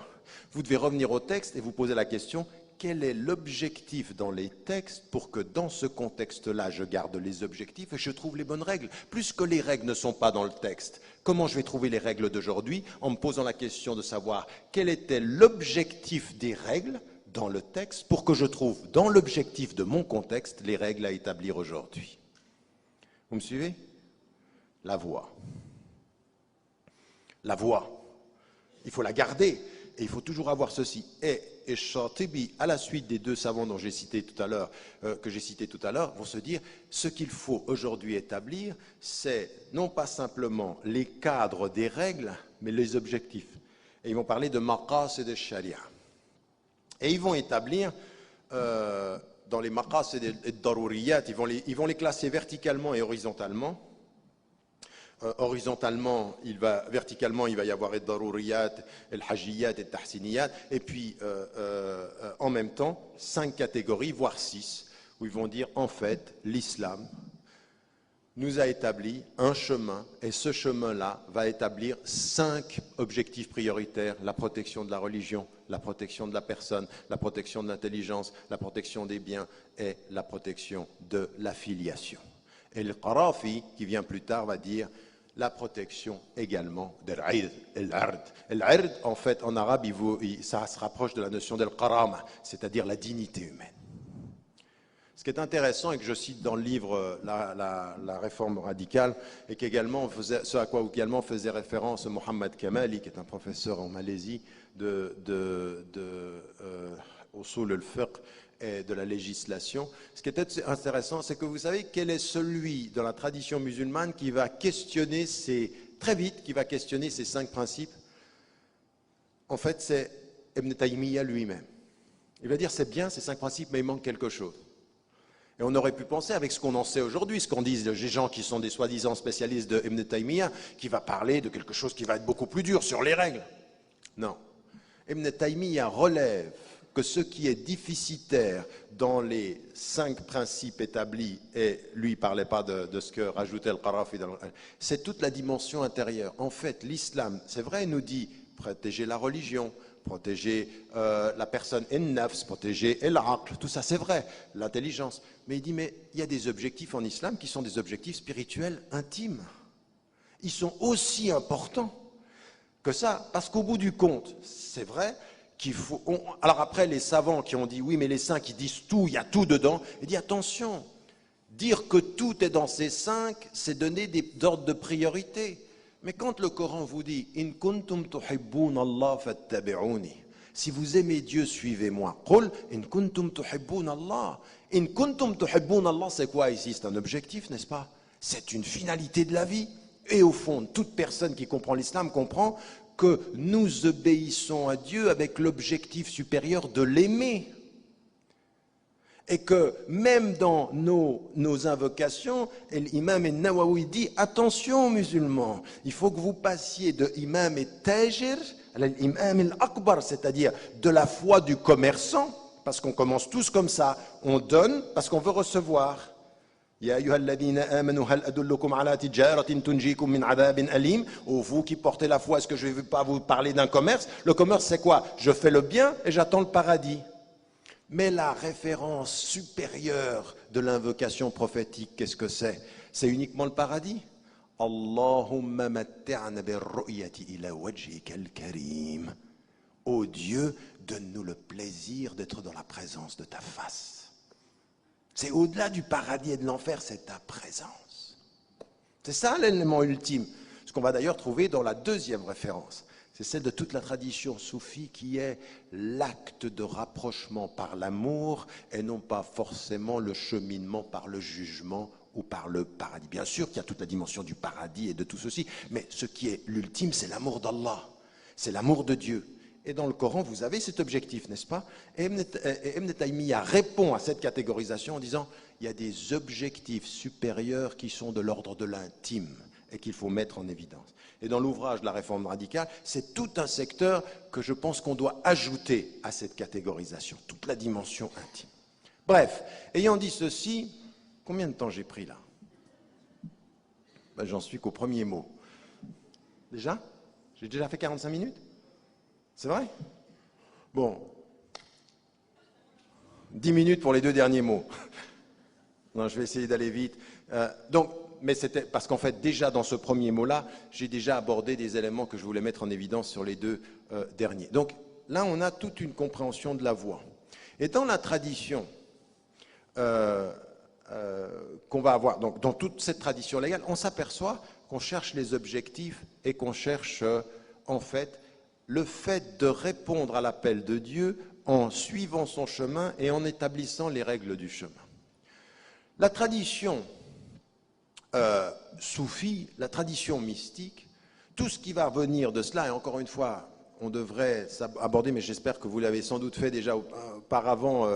Vous devez revenir au texte et vous poser la question: quel est l'objectif dans les textes pour que dans ce contexte-là, je garde les objectifs et je trouve les bonnes règles? Puisque les règles ne sont pas dans le texte, comment je vais trouver les règles d'aujourd'hui? En me posant la question de savoir quel était l'objectif des règles dans le texte pour que je trouve dans l'objectif de mon contexte les règles à établir aujourd'hui. Vous me suivez? La voix. La voix. Il faut la garder et il faut toujours avoir ceci. Et Shatibi, à la suite des deux savants dont j'ai cité tout à l'heure, vont se dire ce qu'il faut aujourd'hui établir, c'est non pas simplement les cadres des règles, mais les objectifs. Et ils vont parler de maqasid et de sharia. Et ils vont établir dans les maqasid et de daruriyat, ils vont les classer verticalement et horizontalement. Horizontalement, verticalement, il va y avoir les daruriyat, les hajjiyat et les tahsiniyat, et puis en même temps, 5 catégories, voire 6, où ils vont dire en fait, l'islam nous a établi un chemin, et ce chemin-là va établir 5 objectifs prioritaires: la protection de la religion, la protection de la personne, la protection de l'intelligence, la protection des biens et la protection de la filiation. Et le Qarafi, qui vient plus tard, va dire la protection également de l'ard. L'ard, en fait, en arabe, ça se rapproche de la notion de l'karama, c'est-à-dire la dignité humaine. Ce qui est intéressant et que je cite dans le livre la réforme radicale, et qu'également ce à quoi également faisait référence Mohamed Kamali, qui est un professeur en Malaisie de Usul al-Fiqh et de la législation. Ce qui est intéressant, c'est que vous savez quel est celui dans la tradition musulmane qui va questionner très vite, qui va questionner ces 5 principes. En fait, c'est Ibn Taymiyyah lui-même. Il va dire, c'est bien ces 5 principes, mais il manque quelque chose. Et on aurait pu penser, avec ce qu'on en sait aujourd'hui, ce qu'en disent les gens qui sont des soi-disant spécialistes de Ibn Taymiyyah, qui va parler de quelque chose qui va être beaucoup plus dur sur les règles. Non. Ibn Taymiyyah relève que ce qui est déficitaire dans les 5 principes établis, et lui ne parlait pas de ce que rajoutait Al-Qarafi, c'est toute la dimension intérieure. En fait, l'islam, c'est vrai, nous dit protéger la religion, protéger la personne en-nafs, protéger l'aql, tout ça c'est vrai, l'intelligence. Mais il dit, mais il y a des objectifs en islam qui sont des objectifs spirituels intimes. Ils sont aussi importants que ça, parce qu'au bout du compte, c'est vrai qu'il faut... Alors après, les savants qui ont dit, oui, mais les 5 qui disent tout, il y a tout dedans, il dit, attention, dire que tout est dans ces 5, c'est donner des ordres de priorité. Mais quand le Coran vous dit « In kuntum tuhibbun Allah fattabi'uni » si vous aimez Dieu, suivez-moi. « Qul in kuntum tuhibbun Allah » In kuntum tuhibbun Allah, c'est quoi ici? C'est un objectif, n'est-ce pas? C'est une finalité de la vie. Et au fond, toute personne qui comprend l'islam comprend que nous obéissons à Dieu avec l'objectif supérieur de l'aimer. Et que même dans nos invocations, l'imam al-Nawawi dit « Attention musulmans, il faut que vous passiez de imam al-Tajir à l'imam al-Akbar, c'est-à-dire de la foi du commerçant, parce qu'on commence tous comme ça, on donne parce qu'on veut recevoir. Ya ayyuhalladhina amanu hal adullukum ala tijaratin tunjikum min adhabin alim. Ou vous qui portez la foi, est-ce que je ne vais pas vous parler d'un commerce? Le commerce c'est quoi? Je fais le bien et j'attends le paradis. Mais la référence supérieure de l'invocation prophétique, qu'est-ce que c'est? C'est uniquement le paradis. Allahumma matti'na bir-ru'yati ila wajhika al-karim. Ô Dieu, donne-nous le plaisir d'être dans la présence de ta face. C'est au-delà du paradis et de l'enfer, c'est ta présence. C'est ça l'élément ultime. Ce qu'on va d'ailleurs trouver dans la deuxième référence. C'est celle de toute la tradition soufie qui est l'acte de rapprochement par l'amour et non pas forcément le cheminement par le jugement ou par le paradis. Bien sûr qu'il y a toute la dimension du paradis et de tout ceci, mais ce qui est l'ultime, c'est l'amour d'Allah, c'est l'amour de Dieu. Et dans le Coran, vous avez cet objectif, n'est-ce pas? Et Ibn Taymiyyah répond à cette catégorisation en disant il y a des objectifs supérieurs qui sont de l'ordre de l'intime et qu'il faut mettre en évidence. Et dans l'ouvrage de la réforme radicale, c'est tout un secteur que je pense qu'on doit ajouter à cette catégorisation, toute la dimension intime. Bref, ayant dit ceci, combien de temps j'ai pris là? Ben, j'en suis qu'au premier mot. Déjà? J'ai déjà fait 45 minutes? C'est vrai? Bon. 10 minutes pour les 2 derniers mots. Non, je vais essayer d'aller vite. Mais c'était parce qu'en fait, déjà dans ce premier mot-là, j'ai déjà abordé des éléments que je voulais mettre en évidence sur les 2 derniers. Donc là, on a toute une compréhension de la voie. Et dans la tradition qu'on va avoir, donc dans toute cette tradition légale, on s'aperçoit qu'on cherche les objectifs et qu'on cherche en fait le fait de répondre à l'appel de Dieu en suivant son chemin et en établissant les règles du chemin. La tradition soufie, la tradition mystique, tout ce qui va venir de cela, et encore une fois, on devrait aborder, mais j'espère que vous l'avez sans doute fait déjà auparavant,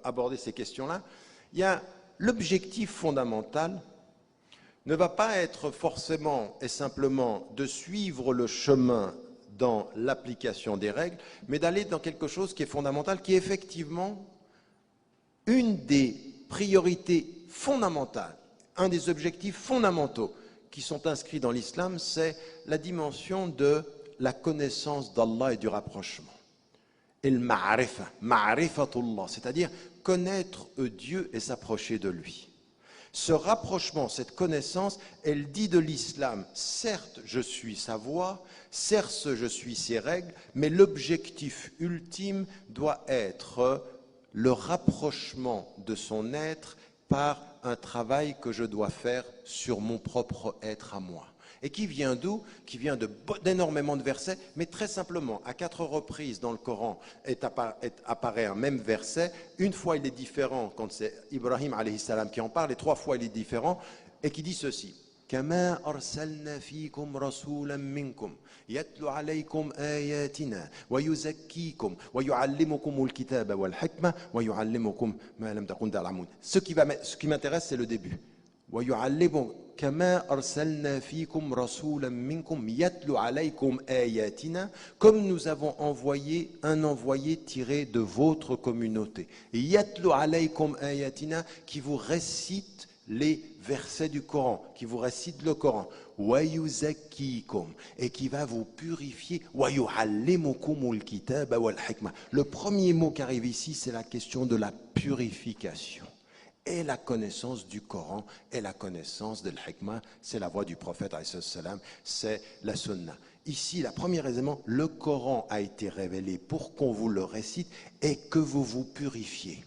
aborder ces questions-là, il y a l'objectif fondamental ne va pas être forcément et simplement de suivre le chemin dans l'application des règles, mais d'aller dans quelque chose qui est fondamental, qui est effectivement une des priorités fondamentales, un des objectifs fondamentaux qui sont inscrits dans l'islam, c'est la dimension de la connaissance d'Allah et du rapprochement. Et le ma'arifa, ma'rifatullah, c'est-à-dire connaître Dieu et s'approcher de lui. Ce rapprochement, cette connaissance, elle dit de l'islam, certes je suis sa voie, certes je suis ses règles, mais l'objectif ultime doit être le rapprochement de son être par un travail que je dois faire sur mon propre être à moi. Et qui vient d'où? Qui vient d'énormément de versets, mais très simplement, à 4 reprises dans le Coran apparaît un même verset. Une fois il est différent quand c'est Ibrahim alayhi salam qui en parle, et 3 fois il est différent, et qui dit ceci. كما أرسلنا فيكم رسولا منكم يتلو عليكم آياتنا ويزكيكم ويعلمكم الكتاب والحكمة ويعلمكم ما لم تكن تعلمون. Ce qui m'intéresse, c'est le début. ويعلمكم كما أرسلنا فيكم رسولا منكم يتلو عليكم آياتنا, comme nous avons envoyé un envoyé tiré de votre communauté. يتلو عليكم آياتنا, qui vous récite les versets du Coran, qui vous récite le Coran, et qui va vous purifier. Le premier mot qui arrive ici, c'est la question de la purification. Et la connaissance du Coran et la connaissance de l'hikmah, c'est la voix du prophète, c'est la sunna. Ici, le premier élément, le Coran a été révélé pour qu'on vous le récite et que vous vous purifiez.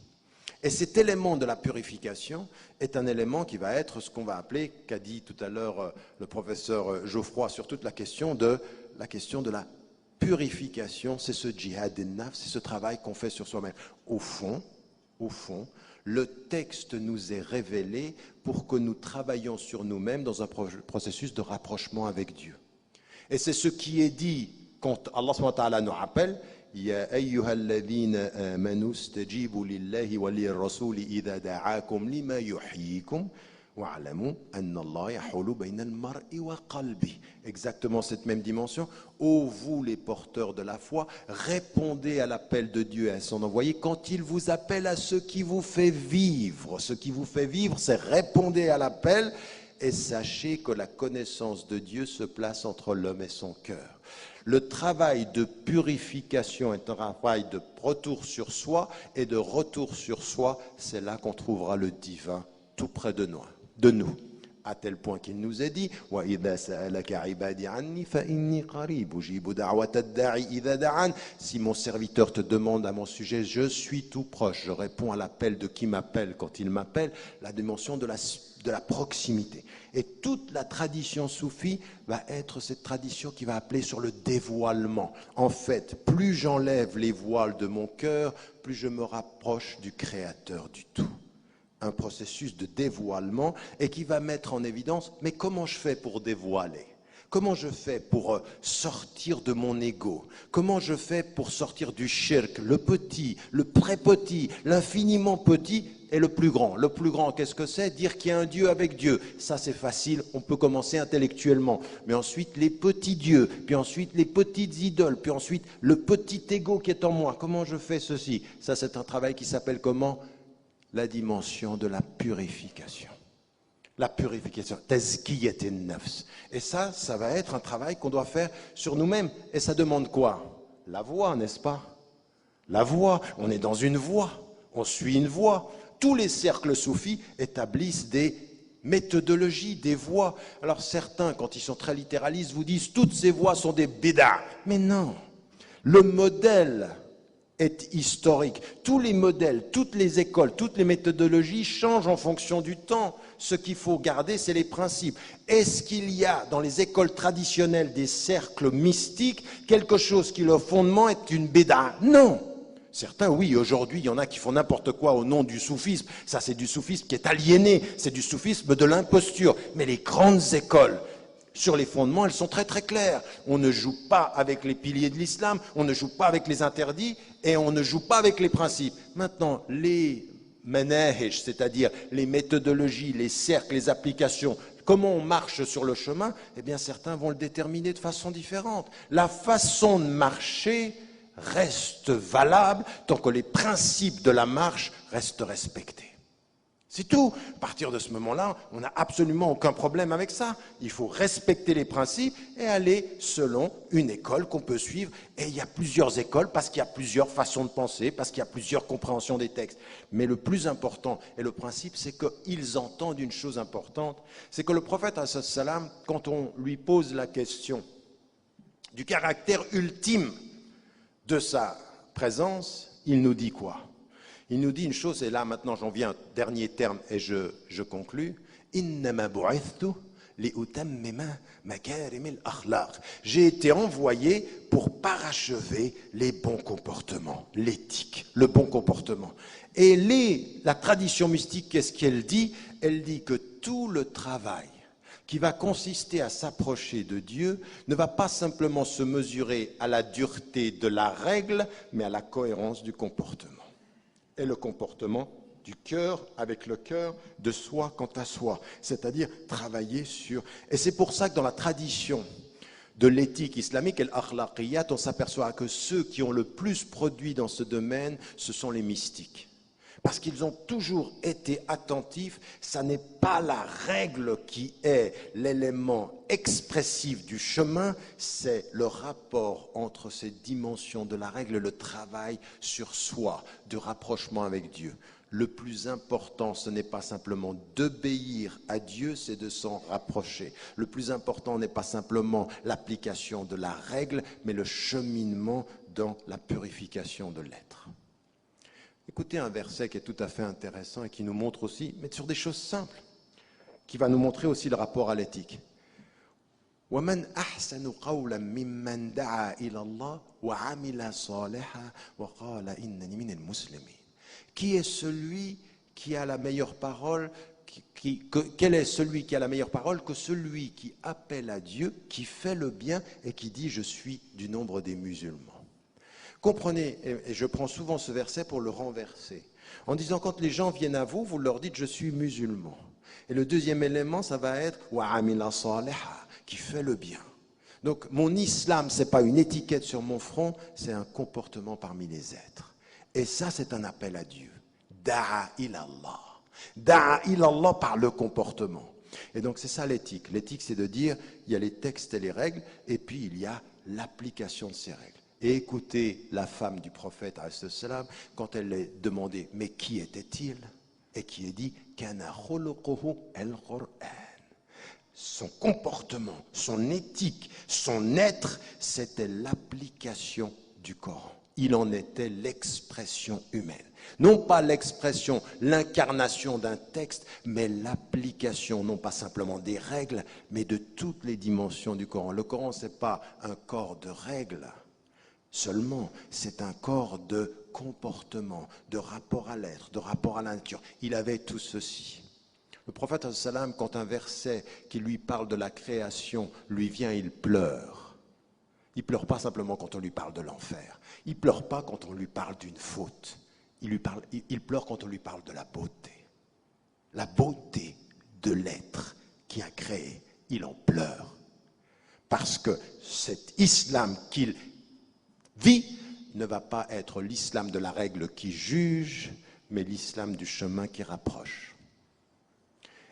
Et cet élément de la purification est un élément qui va être ce qu'on va appeler, qu'a dit tout à l'heure le professeur Geoffroy sur toute la question de la purification. C'est ce djihad al-nafs, c'est ce travail qu'on fait sur soi-même. Au fond, le texte nous est révélé pour que nous travaillions sur nous-mêmes dans un processus de rapprochement avec Dieu. Et c'est ce qui est dit quand Allah subhanahu wa ta'ala nous rappelle يا أيها الذين آمنوا استجيبوا لله وللرسول إذا دعاكم لما يحييكم واعلموا أن الله يحول بين المرء وقلبه. Exactement cette même dimension. Ô vous les porteurs de la foi, répondez à l'appel de Dieu et à son envoyé quand il vous appelle à ce qui vous fait vivre. Ce qui vous fait vivre, c'est répondez à l'appel et sachez que la connaissance de Dieu se place entre l'homme et son cœur. Le travail de purification est un travail de retour sur soi, et de retour sur soi, c'est là qu'on trouvera le divin tout près de nous. À tel point qu'il nous est dit si mon serviteur te demande à mon sujet, je suis tout proche, je réponds à l'appel de qui m'appelle quand il m'appelle, la dimension de la proximité. Et toute la tradition soufie va être cette tradition qui va appeler sur le dévoilement. En fait, plus j'enlève les voiles de mon cœur, plus je me rapproche du Créateur du tout. Un processus de dévoilement et qui va mettre en évidence, mais comment je fais pour dévoiler ? Comment je fais pour sortir de mon ego? Comment je fais pour sortir du shirk, le petit, le très-petit, l'infiniment petit et le plus grand? Le plus grand, qu'est-ce que c'est? Dire qu'il y a un Dieu avec Dieu. Ça, c'est facile, on peut commencer intellectuellement. Mais ensuite, les petits dieux, puis ensuite, les petites idoles, puis ensuite, le petit ego qui est en moi. Comment je fais ceci? Ça, c'est un travail qui s'appelle comment? La dimension de la purification. La purification, tazkiyat an-nafs. Et ça va être un travail qu'on doit faire sur nous-mêmes. Et ça demande quoi? La voie, n'est-ce pas? La voie, on est dans une voie, on suit une voie. Tous les cercles soufis établissent des méthodologies, des voies. Alors certains, quand ils sont très littéralistes, vous disent toutes ces voies sont des bid'a. Mais non, le modèle est historique. Tous les modèles, toutes les écoles, toutes les méthodologies changent en fonction du temps. Ce qu'il faut garder, c'est les principes. Est-ce qu'il y a dans les écoles traditionnelles des cercles mystiques quelque chose qui, le fondement, est une bid'a? Non. Certains, oui, aujourd'hui, il y en a qui font n'importe quoi au nom du soufisme. Ça, c'est du soufisme qui est aliéné. C'est du soufisme de l'imposture. Mais les grandes écoles, sur les fondements, elles sont très très claires. On ne joue pas avec les piliers de l'islam, on ne joue pas avec les interdits et on ne joue pas avec les principes. Maintenant, les manahij, c'est-à-dire les méthodologies, les cercles, les applications, comment on marche sur le chemin, eh bien certains vont le déterminer de façon différente. La façon de marcher reste valable tant que les principes de la marche restent respectés. C'est tout. À partir de ce moment-là, on n'a absolument aucun problème avec ça. Il faut respecter les principes et aller selon une école qu'on peut suivre. Et il y a plusieurs écoles parce qu'il y a plusieurs façons de penser, parce qu'il y a plusieurs compréhensions des textes. Mais le plus important et le principe, c'est qu'ils entendent une chose importante. C'est que le prophète, salam, quand on lui pose la question du caractère ultime de sa présence, il nous dit quoi? Il nous dit une chose, et là maintenant j'en viens à un dernier terme et je conclus. Innama bu'ithtu li'utammima makarim al-akhlaq. J'ai été envoyé pour parachever les bons comportements, l'éthique, le bon comportement. Et la tradition mystique, qu'est-ce qu'elle dit? Elle dit que tout le travail qui va consister à s'approcher de Dieu ne va pas simplement se mesurer à la dureté de la règle, mais à la cohérence du comportement. Et le comportement du cœur avec le cœur, de soi quant à soi, c'est-à-dire travailler sur... Et c'est pour ça que dans la tradition de l'éthique islamique, al-akhlaqiyat, on s'aperçoit que ceux qui ont le plus produit dans ce domaine, ce sont les mystiques. Parce qu'ils ont toujours été attentifs, ça n'est pas la règle qui est l'élément expressif du chemin, c'est le rapport entre ces dimensions de la règle, le travail sur soi, de rapprochement avec Dieu. Le plus important, ce n'est pas simplement d'obéir à Dieu, c'est de s'en rapprocher. Le plus important n'est pas simplement l'application de la règle, mais le cheminement dans la purification de l'être. Écoutez un verset qui est tout à fait intéressant et qui nous montre aussi, mais sur des choses simples, qui va nous montrer aussi le rapport à l'éthique. وَمَنْ أَحْسَنُ قَوْلًا مِمَّنْ دَعَا إِلَى اللَّهِ وَعَمِلَ صَالِحًا وَقَالَ إِنَّنِي مِنَ الْمُسْلِمِينَ. Qui est celui qui a la meilleure parole? Quel est celui qui a la meilleure parole que celui qui appelle à Dieu, qui fait le bien et qui dit « Je suis du nombre des musulmans ». Comprenez, et je prends souvent ce verset pour le renverser, en disant quand les gens viennent à vous, vous leur dites « je suis musulman ». Et le deuxième élément, ça va être « wa'amila saliha », qui fait le bien. Donc mon islam, ce n'est pas une étiquette sur mon front, c'est un comportement parmi les êtres. Et ça, c'est un appel à Dieu. « Da'a ilallah ». « Da'a ilallah » par le comportement. Et donc c'est ça l'éthique. L'éthique, c'est de dire, il y a les textes et les règles, et puis il y a l'application de ces règles. Et écoutez la femme du prophète, quand elle est demandée, mais qui était-il? Et qui est dit, kana khuluquhu al-Qur'an. Son comportement, son éthique, son être, c'était l'application du Coran. Il en était l'expression humaine. Non pas l'expression, l'incarnation d'un texte, mais l'application, non pas simplement des règles, mais de toutes les dimensions du Coran. Le Coran, ce n'est pas un corps de règles. Seulement, c'est un corps de comportement, de rapport à l'être, de rapport à la nature. Il avait tout ceci. Le prophète, quand un verset qui lui parle de la création lui vient, il pleure. Il ne pleure pas simplement quand on lui parle de l'enfer. Il ne pleure pas quand on lui parle d'une faute. Il pleure quand on lui parle de la beauté. La beauté de l'être qui a créé, il en pleure. Parce que cet islam qu'il vit ne va pas être l'islam de la règle qui juge, mais l'islam du chemin qui rapproche.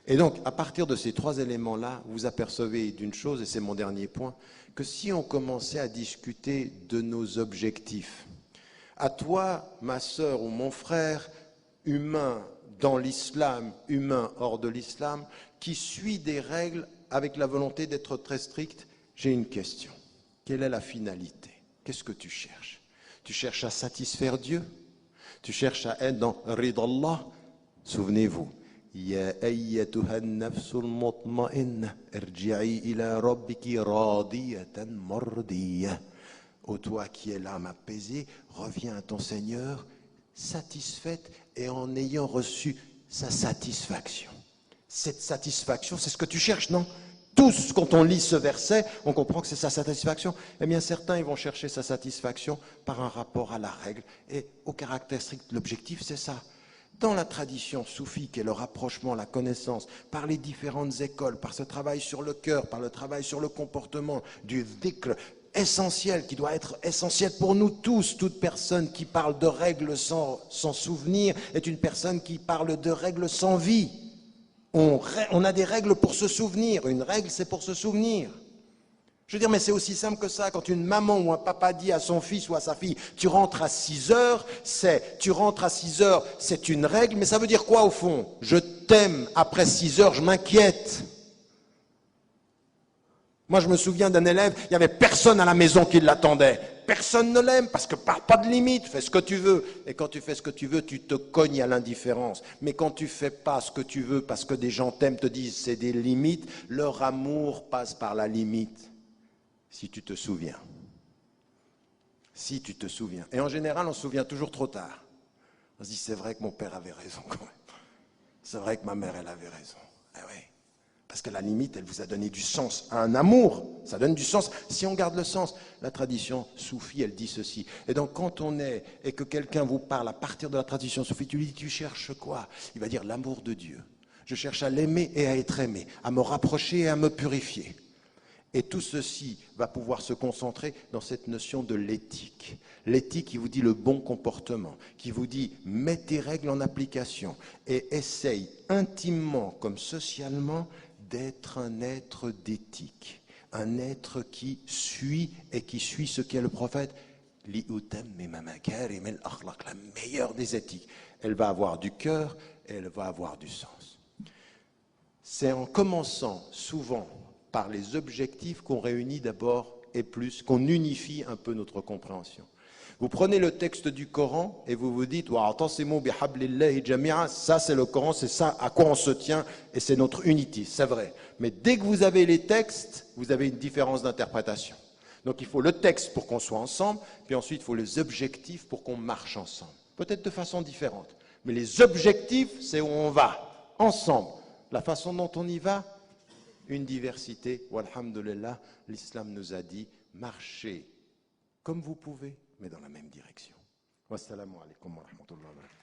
Et donc, à partir de ces trois éléments-là, vous apercevez d'une chose, et c'est mon dernier point, que si on commençait à discuter de nos objectifs, à toi, ma sœur ou mon frère, humain dans l'islam, humain hors de l'islam, qui suit des règles avec la volonté d'être très strict, j'ai une question. Quelle est la finalité? Qu'est-ce que tu cherches? Tu cherches à satisfaire Dieu? Tu cherches à être dans Ridallah? Souvenez-vous, Ya ayyatuha an-nafsul mutma'inna irji'i ila rabbiki radiyatan mardiyah. Ô toi qui es l'âme apaisée, reviens à ton Seigneur, satisfaite et en ayant reçu sa satisfaction. Cette satisfaction, c'est ce que tu cherches, non? Tous, quand on lit ce verset, on comprend que c'est sa satisfaction. Eh bien, certains, ils vont chercher sa satisfaction par un rapport à la règle et au caractère strict. L'objectif, c'est ça. Dans la tradition soufique et le rapprochement, la connaissance, par les différentes écoles, par ce travail sur le cœur, par le travail sur le comportement, du dhikr, essentiel, qui doit être essentiel pour nous tous. Toute personne qui parle de règles sans souvenir est une personne qui parle de règles sans vie. On a des règles pour se souvenir. Une règle, c'est pour se souvenir. Je veux dire, mais c'est aussi simple que ça. Quand une maman ou un papa dit à son fils ou à sa fille, tu rentres à 6 heures, c'est une règle, mais ça veut dire quoi au fond? Je t'aime, après 6 heures, je m'inquiète. Moi, je me souviens d'un élève, il n'y avait personne à la maison qui l'attendait. personne ne l'aime parce que pas de limite, fais ce que tu veux. Et quand tu fais ce que tu veux, tu te cognes à l'indifférence. Mais quand tu fais pas ce que tu veux parce que des gens t'aiment, te disent c'est des limites, leur amour passe par la limite. Si tu te souviens. Si tu te souviens. Et en général, on se souvient toujours trop tard. On se dit c'est vrai que mon père avait raison quand même. C'est vrai que ma mère, elle avait raison. Ah oui. Parce que la limite, elle vous a donné du sens à un amour. Ça donne du sens. Si on garde le sens, la tradition soufie, elle dit ceci. Et donc, quand on est, et que quelqu'un vous parle à partir de la tradition soufie, tu lui dis, tu cherches quoi? Il va dire l'amour de Dieu. Je cherche à l'aimer et à être aimé, à me rapprocher et à me purifier. Et tout ceci va pouvoir se concentrer dans cette notion de l'éthique. L'éthique qui vous dit le bon comportement, qui vous dit mets tes règles en application et essaye intimement comme socialement d'être un être d'éthique, un être qui suit et qui suit ce qu'est le prophète. La meilleure des éthiques. Elle va avoir du cœur et elle va avoir du sens. C'est en commençant souvent par les objectifs qu'on réunit d'abord et plus, qu'on unifie un peu notre compréhension. Vous prenez le texte du Coran et vous vous dites ça c'est le Coran, c'est ça à quoi on se tient et c'est notre unité, c'est vrai. Mais dès que vous avez les textes, vous avez une différence d'interprétation. Donc il faut le texte pour qu'on soit ensemble, puis ensuite il faut les objectifs pour qu'on marche ensemble. Peut-être de façon différente. Mais les objectifs, c'est où on va, ensemble. La façon dont on y va, une diversité. Walhamdulillah, l'islam nous a dit, marchez comme vous pouvez, mais dans la même direction. Wassalamu alaikum wa rahmatullahi wa barakatuh.